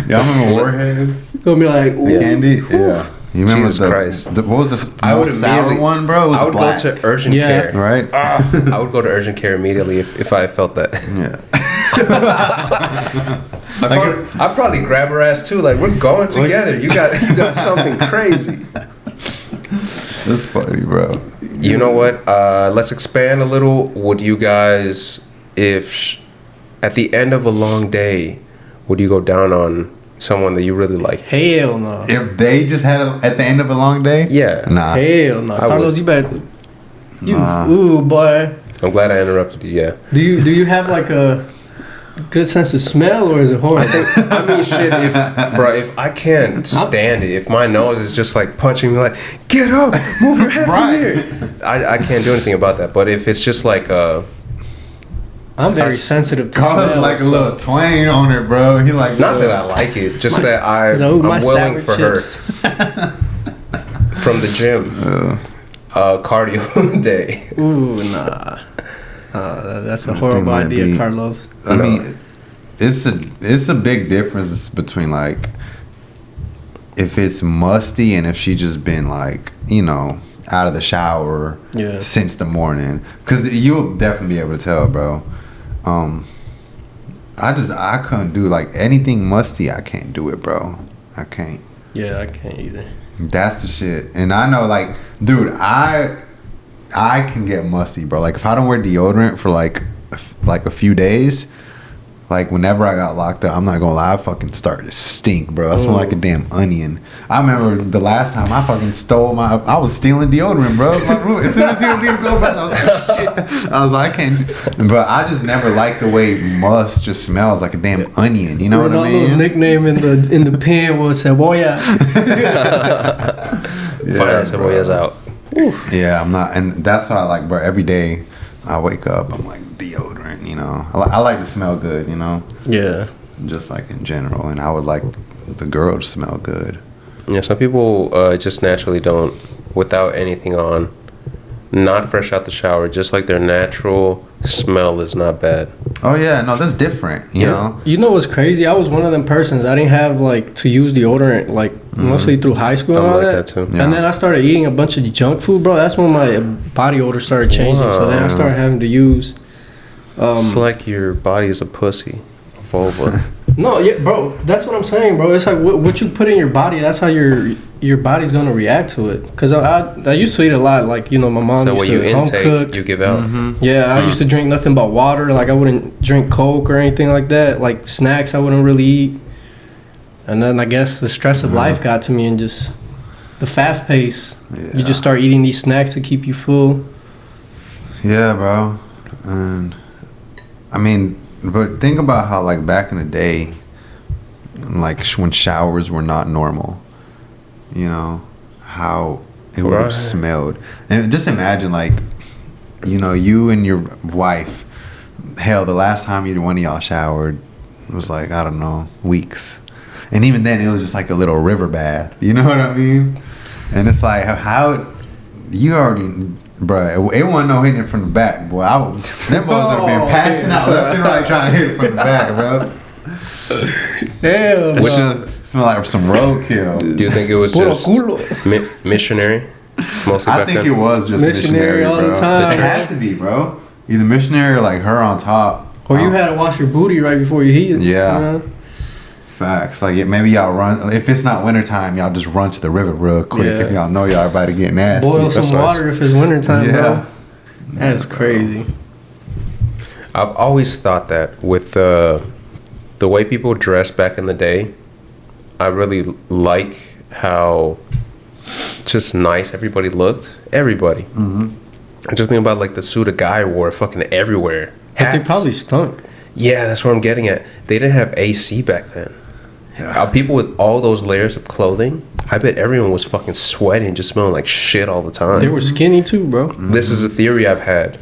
Speaker 3: Y'all remember warheads?
Speaker 2: It's gonna be like, ooh.
Speaker 3: Candy? Yeah. You remember
Speaker 1: Jesus Christ.
Speaker 3: what was this?
Speaker 1: I would
Speaker 3: sour
Speaker 1: immediately-
Speaker 3: one, bro? It was
Speaker 1: I would
Speaker 3: black,
Speaker 1: go to urgent
Speaker 2: Yeah.
Speaker 1: care.
Speaker 3: right?
Speaker 1: I would go to urgent care immediately if I felt that.
Speaker 3: Yeah.
Speaker 1: I'd probably grab her ass too. Like, we're going together. You got something crazy.
Speaker 3: That's funny, bro.
Speaker 1: You know what? Let's expand a little. Would you guys, at the end of a long day, would you go down on someone that you really like?
Speaker 2: Hell no.
Speaker 3: If they just had at the end of a long day?
Speaker 1: Yeah.
Speaker 3: Nah.
Speaker 2: Hell no.
Speaker 1: I
Speaker 2: Carlos,
Speaker 1: would.
Speaker 2: you better.
Speaker 3: Nah.
Speaker 2: Ooh, boy.
Speaker 1: I'm glad I interrupted you. Yeah.
Speaker 2: Do you have like a good sense of smell, or is it horrible?
Speaker 1: I mean, shit. If I can't stand it, if my nose is just like punching me, like, get up, move your head
Speaker 3: Right.
Speaker 1: from here. I can't do anything about that. But if it's just like
Speaker 2: I'm very sensitive to
Speaker 3: Carlos
Speaker 2: smell.
Speaker 3: like a little twang on it, bro. He like
Speaker 1: not that I like it, just that
Speaker 2: He's like, ooh, my
Speaker 1: I'm willing
Speaker 2: sour
Speaker 1: for
Speaker 2: chips.
Speaker 1: her from the gym. Cardio day.
Speaker 2: Ooh, nah. That's a
Speaker 3: I think
Speaker 2: horrible
Speaker 3: might
Speaker 2: idea,
Speaker 3: be-
Speaker 2: Carlos.
Speaker 3: I mean, it's a big difference between like if it's musty and if she just been like, you know, out of the shower since the morning, because you'll definitely be able to tell, bro. I couldn't do like anything musty. I can't do it, bro. I can't.
Speaker 2: Yeah, I can't either.
Speaker 3: That's the shit. And I know, like, dude, I can get musty, bro. Like, if I don't wear deodorant for like a few days, like whenever I got locked up, I'm not gonna lie, I fucking start to stink, bro. I smell like a damn onion. I remember the last time I fucking I was stealing deodorant, bro. As soon as he didn't go back, I was like, shit. I was like, I can't. But I just never liked the way must just smells like a damn onion. You know what I
Speaker 2: Ronaldo's
Speaker 3: mean?
Speaker 2: nickname in the pen was Cebolla.
Speaker 1: Fire Cebollas out.
Speaker 3: Yeah, I'm not, and that's why I like, bro. Every day I wake up, I'm like deodorant. You know, I like to smell good. You know,
Speaker 2: Yeah.
Speaker 3: just like in general, and I would like the girl to smell good.
Speaker 1: Yeah, some people just naturally don't, without anything on, not fresh out the shower, just like their natural smell is not bad.
Speaker 3: Oh yeah, no, that's different. You know,
Speaker 2: You know what's crazy? I was one of them persons. I didn't have like to use deodorant like mostly through high school and
Speaker 1: I'm
Speaker 2: all
Speaker 1: like
Speaker 2: that.
Speaker 1: that too.
Speaker 3: Yeah.
Speaker 2: And then I started eating a bunch of junk food, bro. That's when my body odor started changing. So then I
Speaker 3: Wow.
Speaker 2: started having to use.
Speaker 1: It's like your body is a pussy, a vulva.
Speaker 2: No, yeah, bro. That's what I'm saying, bro. It's like what you put in your body. That's how your body's gonna react to it. Cause I used to eat a lot. Like, you know, my mom
Speaker 1: So
Speaker 2: used
Speaker 1: what
Speaker 2: to
Speaker 1: you
Speaker 2: home
Speaker 1: intake,
Speaker 2: cook.
Speaker 1: you give out.
Speaker 2: Yeah, I used to drink nothing but water. Like, I wouldn't drink Coke or anything like that. Like, snacks I wouldn't really eat. And then I guess the stress of life got to me, and just the fast pace. You just start eating these snacks to keep you full.
Speaker 3: yeah, bro. And I mean, but think about how like back in the day, like when showers were not normal. You know how it would have
Speaker 1: Right.
Speaker 3: smelled, and just imagine like, you know, you and your wife. Hell, the last time either one of y'all showered was like, I don't know, weeks. And even then, it was just like a little river bath. You know what I mean? And it's like, how you already Bro, it wasn't no hitting it from the back, boy. Them boys would have been passing out left and right trying to hit it from the back, bro.
Speaker 2: Damn.
Speaker 3: Which smell like some roadkill.
Speaker 1: Do you think it was just missionary? Mostly
Speaker 3: I
Speaker 1: back
Speaker 3: think
Speaker 1: then?
Speaker 3: it was just missionary
Speaker 2: all
Speaker 3: bro.
Speaker 2: the time.
Speaker 3: It had to be, bro. Either missionary or like her on top.
Speaker 2: Or you had to wash your booty right before you heat it.
Speaker 3: Yeah.
Speaker 2: You know?
Speaker 3: Facts. Like maybe y'all run. If it's not wintertime, y'all just run to the river real quick.
Speaker 2: Yeah.
Speaker 3: If y'all know y'all about to get nasty.
Speaker 2: Boil some water if it's wintertime, bro. That's crazy.
Speaker 1: I've always thought that with the way people dressed back in the day, I really like how just nice everybody looked. Everybody.
Speaker 3: Mm-hmm.
Speaker 1: I just think about like the suit a guy wore fucking everywhere.
Speaker 2: But they
Speaker 1: Hats.
Speaker 2: probably stunk.
Speaker 1: Yeah, that's what I'm getting at. They didn't have AC back then.
Speaker 3: Yeah.
Speaker 1: People with all those layers of clothing, I bet everyone was fucking sweating, just smelling like shit all the time.
Speaker 2: They were skinny too, bro.
Speaker 1: This is a theory I've had.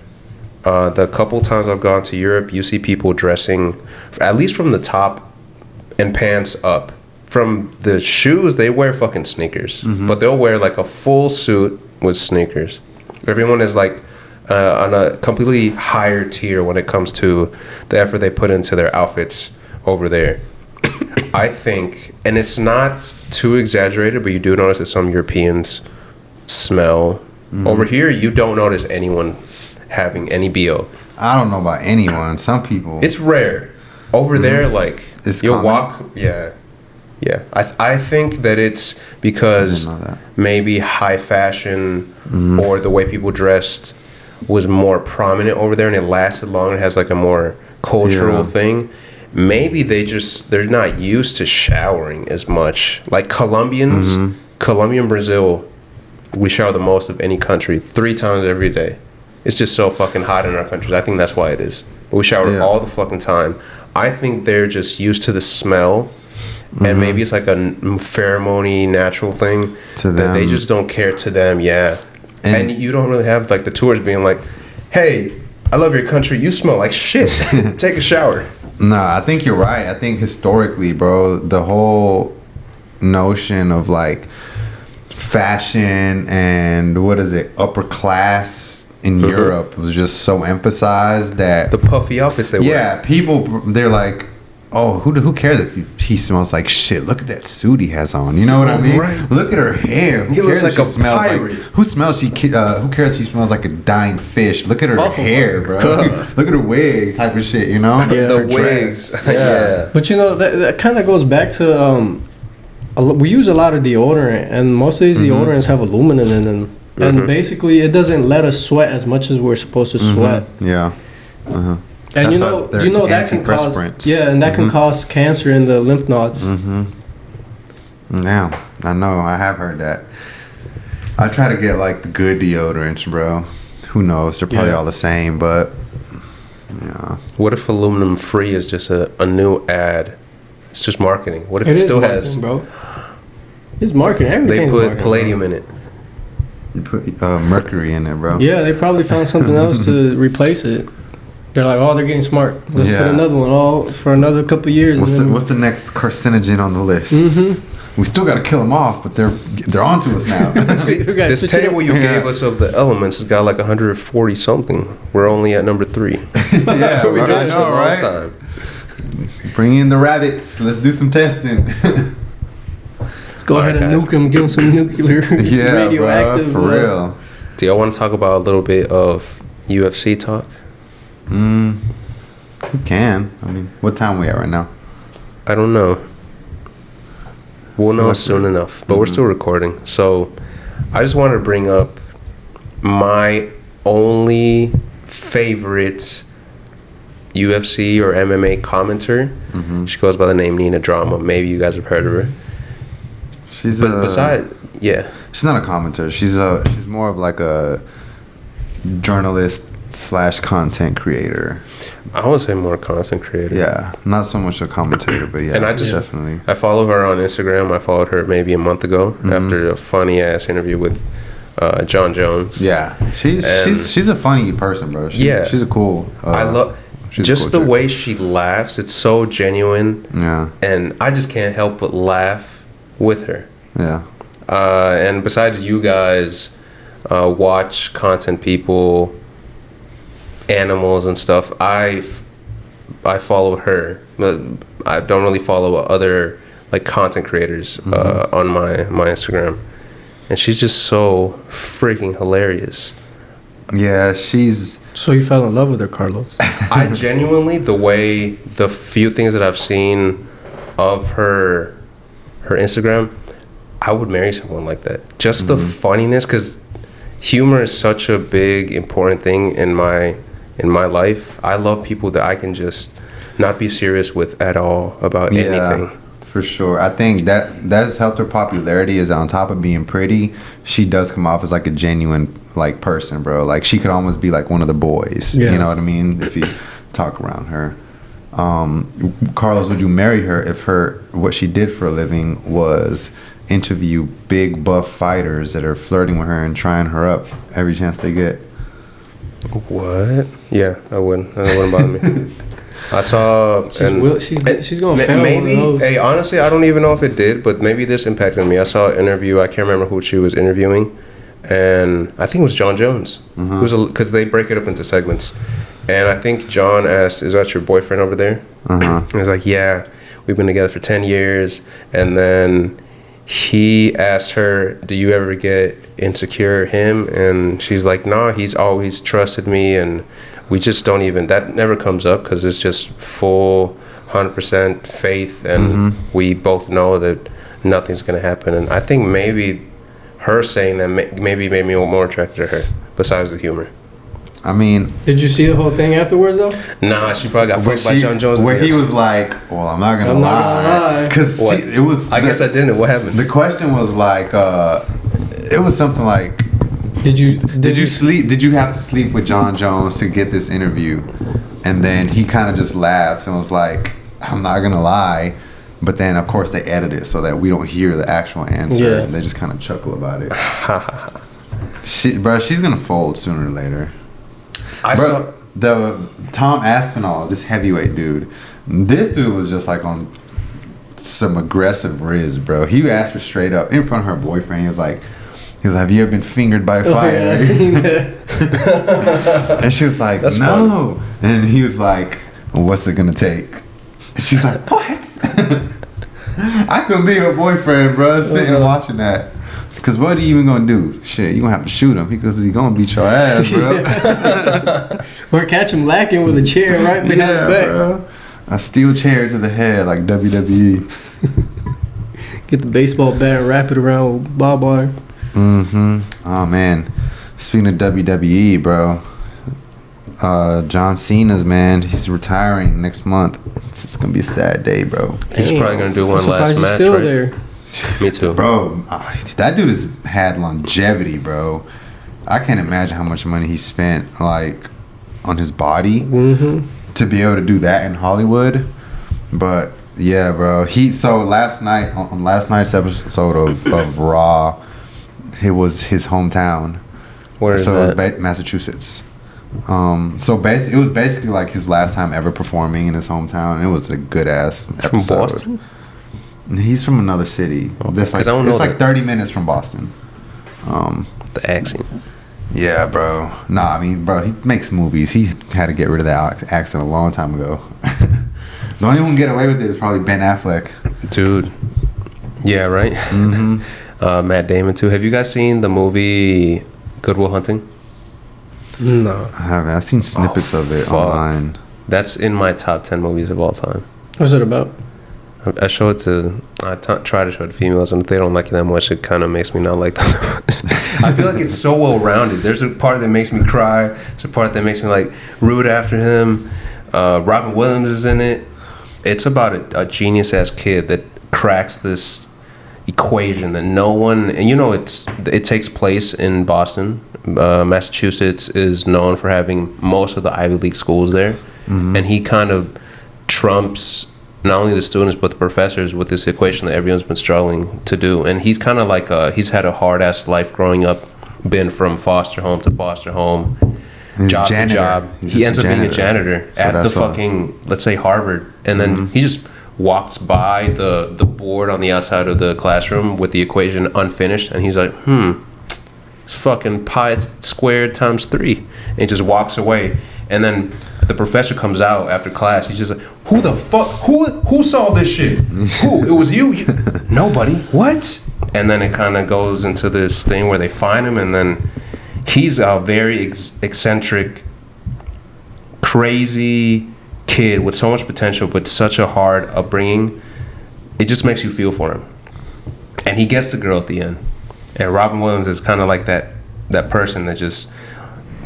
Speaker 1: The couple times I've gone to Europe, you see people dressing, at least from the top and pants up. From the shoes, they wear fucking sneakers. But they'll wear like a full suit with sneakers. Everyone is like on a completely higher tier when it comes to the effort they put into their outfits over there. I think, and it's not too exaggerated, but you do notice that some Europeans smell. Over here, you don't notice anyone having any BO.
Speaker 3: I don't know about anyone. Some people.
Speaker 1: It's rare. Over there, like,
Speaker 3: It's
Speaker 1: you'll
Speaker 3: common?
Speaker 1: walk, yeah. I think that it's because
Speaker 3: I didn't know that.
Speaker 1: maybe high fashion or the way people dressed was more prominent over there and it lasted longer. It has like a more cultural thing. Maybe they're not used to showering as much. Like Colombians, Colombian, Brazil, we shower the most of any country 3 times every day. It's just so fucking hot in our countries. I think that's why it is. We shower all the fucking time. I think they're just used to the smell. And maybe it's like a pheromone natural thing
Speaker 3: To
Speaker 1: that they
Speaker 3: them.
Speaker 1: just don't care to them. Yeah. And you don't really have like the tourists being like, hey, I love your country. You smell like shit. Take a shower.
Speaker 3: Nah, I think you're right. I think historically, bro, the whole notion of like fashion and what is it, upper class in Europe was just so emphasized that
Speaker 1: The puffy outfits they wear.
Speaker 3: yeah, people they're like, oh, who cares if he smells like shit? Look at that suit he has on. You know what I mean?
Speaker 1: Right.
Speaker 3: Look at her hair.
Speaker 1: He looks
Speaker 3: cares
Speaker 1: like
Speaker 3: if she
Speaker 1: a
Speaker 3: smells
Speaker 1: pirate.
Speaker 3: Who cares if she smells like a dying fish? Look at her hair, bro. Look at her wig, type of shit. You know?
Speaker 1: Yeah,
Speaker 3: Her
Speaker 1: the
Speaker 3: dress.
Speaker 1: wigs. Yeah.
Speaker 2: But you know that kind of goes back to we use a lot of deodorant, and most of these deodorants have aluminum in them, and basically it doesn't let us sweat as much as we're supposed to sweat.
Speaker 3: Yeah.
Speaker 2: And
Speaker 3: That's
Speaker 2: you
Speaker 3: why
Speaker 2: know
Speaker 3: they're
Speaker 2: that can cause
Speaker 3: antiperspirants.
Speaker 2: and that can cause cancer in the lymph nodes.
Speaker 3: Yeah, I know. I have heard that. I try to get like the good deodorants, bro. Who knows? They're probably all the same, but yeah.
Speaker 1: What if aluminum free is just a new ad? It's just marketing. What if it,
Speaker 2: is
Speaker 1: still
Speaker 2: marketing,
Speaker 1: has?
Speaker 2: bro. It's marketing. Everything.
Speaker 1: They put palladium in it.
Speaker 3: You put mercury in there, bro.
Speaker 2: Yeah, they probably found something else to replace it. They're like, oh, they're getting smart. Let's put another one all for another couple of years.
Speaker 3: What's the next carcinogen on the list? We still got to kill them off, but they're onto us now.
Speaker 1: See,
Speaker 2: We gotta
Speaker 1: this
Speaker 2: switch it
Speaker 1: table
Speaker 2: up.
Speaker 1: you gave us of the elements has got like 140 something. We're only at number 3.
Speaker 3: Yeah,
Speaker 1: We've been
Speaker 3: I
Speaker 1: doing this for
Speaker 3: know,
Speaker 1: a long
Speaker 3: right?
Speaker 1: time.
Speaker 3: Bring in the rabbits. Let's do some testing.
Speaker 2: Let's go ahead and
Speaker 1: Alright,
Speaker 2: nuke them, give them some nuclear
Speaker 3: Yeah,
Speaker 2: radioactive.
Speaker 3: bro, for real.
Speaker 1: Do y'all want to talk about a little bit of UFC talk?
Speaker 3: We can. I mean, what time we at right now?
Speaker 1: I don't know. We'll know soon enough, but we're still recording. So I just wanted to bring up my only favorite UFC or MMA commenter. She goes by the name Nina Drama. Maybe you guys have heard of her.
Speaker 3: She's
Speaker 1: But besides, yeah.
Speaker 3: she's not a commenter. She's more of like a journalist / content creator.
Speaker 1: I would say more content creator.
Speaker 3: Yeah, not so much a commentator, but yeah,
Speaker 1: And I just
Speaker 3: definitely.
Speaker 1: I follow her on Instagram. I followed her maybe a month ago after a funny ass interview with John Jones.
Speaker 3: Yeah, she's a funny person, bro. She's a cool.
Speaker 1: I love just the way she laughs. It's so genuine.
Speaker 3: Yeah,
Speaker 1: And I just can't help but laugh with her.
Speaker 3: yeah.
Speaker 1: And besides you guys, watch content people, animals and stuff, I follow her. But I don't really follow other like content creators on my Instagram, and she's just so freaking hilarious.
Speaker 3: Yeah, she's.
Speaker 2: So you fell in love with her, Carlos?
Speaker 1: I genuinely, the few things that I've seen of her Instagram, I would marry someone like that. Just the funniness, because humor is such a big important thing in my life. I love people that I can just not be serious with at all about anything.
Speaker 3: For sure. I think that has helped her popularity, is on top of being pretty, she does come off as like a genuine like person, bro. Like she could almost be like one of the boys. You know what I mean? If you talk around her. Carlos, would you marry her if what she did for a living was interview big buff fighters that are flirting with her and trying her up every chance they get?
Speaker 1: What? Yeah, I wouldn't. That wouldn't bother me. I saw.
Speaker 2: She's going to fail
Speaker 1: maybe.
Speaker 2: one of those.
Speaker 1: Hey, honestly, I don't even know if it did, but maybe this impacted me. I saw an interview. I can't remember who she was interviewing, and I think it was John Jones. Because they break it up into segments, and I think John asked, "Is that your boyfriend over there?" And he was like, "Yeah, we've been together for 10 years," and then he asked her, "Do you ever get insecure him?" And she's like, "Nah, he's always trusted me, and we just don't even, that never comes up because it's just full 100% faith, and we both know that nothing's going to happen." And I think maybe her saying that maybe made me more attracted to her, besides the humor.
Speaker 3: I mean,
Speaker 2: did you see the whole thing afterwards though?
Speaker 1: Nah, she probably got fucked by John Jones.
Speaker 3: Where he was like, "Well, I'm not gonna lie," because it was.
Speaker 1: I guess I didn't. What happened?
Speaker 3: The question was like, it was something like, Did you sleep? Did you have to sleep with John Jones to get this interview? And then he kind of just laughs and was like, "I'm not gonna lie," but then of course they edit it so that we don't hear the actual answer.
Speaker 2: Yeah.
Speaker 3: And they just kind of chuckle about it. She's gonna fold sooner or later. The Tom Aspinall, this heavyweight dude. This dude was just like on some aggressive riz, bro. He asked her straight up in front of her boyfriend. He was like, "Have you ever been fingered by a fighter?"
Speaker 2: Yeah, I seen that.
Speaker 3: And she was like,
Speaker 1: That's
Speaker 3: "No." Fun. And he was like, "Well, what's it gonna take?" And she's like, "What?" I couldn't be her boyfriend, bro, sitting watching that. Because what are you even gonna do? Shit, you gonna have to shoot him because he's gonna beat your ass, bro.
Speaker 2: Or catch him lacking with a chair right behind the back.
Speaker 3: Bro. A steel chair to the head like WWE.
Speaker 2: Get the baseball bat and wrap it around with barbed wire.
Speaker 3: Oh man, speaking of WWE, bro, John Cena's, man, he's retiring next month. It's gonna be a sad day, bro.
Speaker 1: He's probably gonna do one last match,
Speaker 2: still
Speaker 1: right?
Speaker 2: There.
Speaker 1: Me too,
Speaker 3: bro. That dude has had longevity, bro. I can't imagine how much money he spent, like, on his body to be able to do that in Hollywood. But yeah, bro. So last night, on last night's episode of Raw, it was his hometown.
Speaker 1: Where is that?
Speaker 3: So it was Massachusetts. So it was basically like his last time ever performing in his hometown. And it was a good ass episode.
Speaker 1: From Boston?
Speaker 3: He's from another city. That's like, it's like 30 minutes from Boston.
Speaker 1: The accent.
Speaker 3: Yeah, bro. Nah, I mean, bro, he makes movies. He had to get rid of that accent a long time ago. The only one who can get away with it is probably Ben Affleck.
Speaker 1: Dude. Yeah, right? Matt Damon, too. Have you guys seen the movie Good Will Hunting?
Speaker 2: No.
Speaker 3: I haven't. I've seen snippets of it online.
Speaker 1: That's in my top 10 movies of all time.
Speaker 2: What's it about?
Speaker 1: I show it to, try to show it to females, and if they don't like it that much, it kind of makes me not like them. I feel like it's so well rounded. There's a part that makes me cry. There's a part that makes me like root after him. Robin Williams is in it. It's about a genius ass kid that cracks this equation that no one, and you know, it takes place in Boston. Massachusetts is known for having most of the Ivy League schools there, and he kind of trumps not only the students but the professors with this equation that everyone's been struggling to do. And he's kind of like he's had a hard ass life growing up, been from foster home to foster home, job to job. He ends up being a janitor at the fucking, let's say, Harvard, and then he just walks by the board on the outside of the classroom with the equation unfinished, and he's like, It's fucking pi squared times 3. And he just walks away. And then the professor comes out after class. He's just like, who the fuck? Who saw this shit? Who? It was you? Nobody. What? And then it kind of goes into this thing where they find him, and then he's a very eccentric, crazy kid with so much potential, but such a hard upbringing. It just makes you feel for him. And he gets the girl at the end. And Robin Williams is kind of like that person that just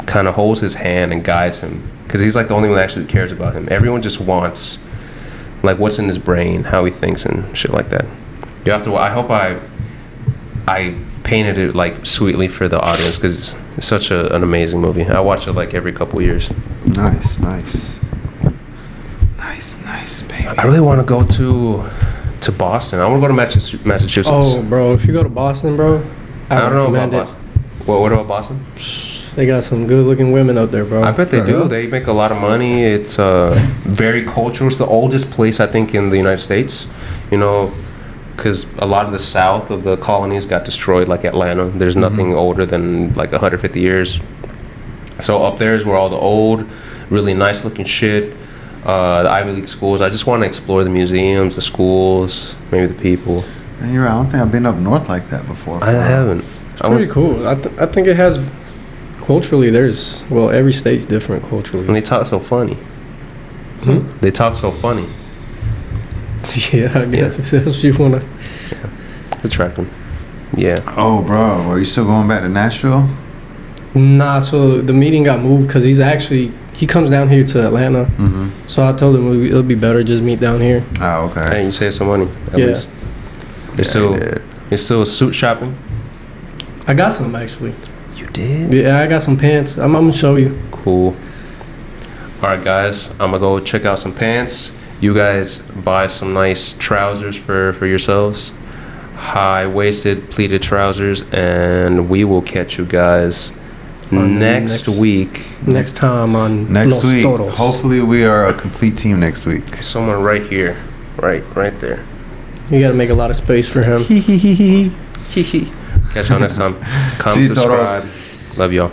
Speaker 1: kind of holds his hand and guides him, because he's like the only one that actually cares about him. Everyone just wants like what's in his brain, how he thinks and shit like that. You have to. I hope I painted it like sweetly for the audience, because it's such an amazing movie. I watch it like every couple years.
Speaker 3: Nice, baby.
Speaker 1: I really want to go to Boston. I want to go to Massachusetts.
Speaker 2: Oh, bro, if you go to Boston, bro,
Speaker 1: I don't know about
Speaker 2: recommend it.
Speaker 1: Boston. What about Boston?
Speaker 2: They got some good-looking women out there, bro.
Speaker 1: I bet they do. They make a lot of money. It's very cultural. It's the oldest place, I think, in the United States. You know, because a lot of the south of the colonies got destroyed, like Atlanta. There's nothing older than like 150 years. So up there is where all the old, really nice-looking shit, the Ivy League schools. I just want to explore the museums, the schools, maybe the people.
Speaker 3: Man, you're right. I don't think I've been up north like that before.
Speaker 1: I haven't.
Speaker 2: It's pretty cool. I think it has... Culturally, every state's different culturally.
Speaker 1: And they talk so funny. They talk so funny.
Speaker 2: Yeah, I guess if that's what you want to...
Speaker 1: Attract them. Yeah.
Speaker 3: Oh, bro. Are you still going back to Nashville?
Speaker 2: Nah, so the meeting got moved because he comes down here to Atlanta. So I told him it'll be better just meet down here.
Speaker 3: Oh, okay.
Speaker 1: And you save some money, at least. You're still suit shopping?
Speaker 2: I got some, actually.
Speaker 1: You did?
Speaker 2: Yeah, I got some pants. I'm going to show you.
Speaker 1: Cool. All right, guys. I'm going to go check out some pants. You guys buy some nice trousers for yourselves. High-waisted, pleated trousers. And we will catch you guys next week.
Speaker 2: Next time on
Speaker 3: Next
Speaker 2: Los
Speaker 3: week.
Speaker 2: Toros.
Speaker 3: Hopefully we are a complete team next week.
Speaker 1: Someone right here. Right there.
Speaker 2: You got to make a lot of space for him.
Speaker 1: Catch y'all next time. Comment,
Speaker 3: See you, Toros.
Speaker 1: subscribe. Love y'all.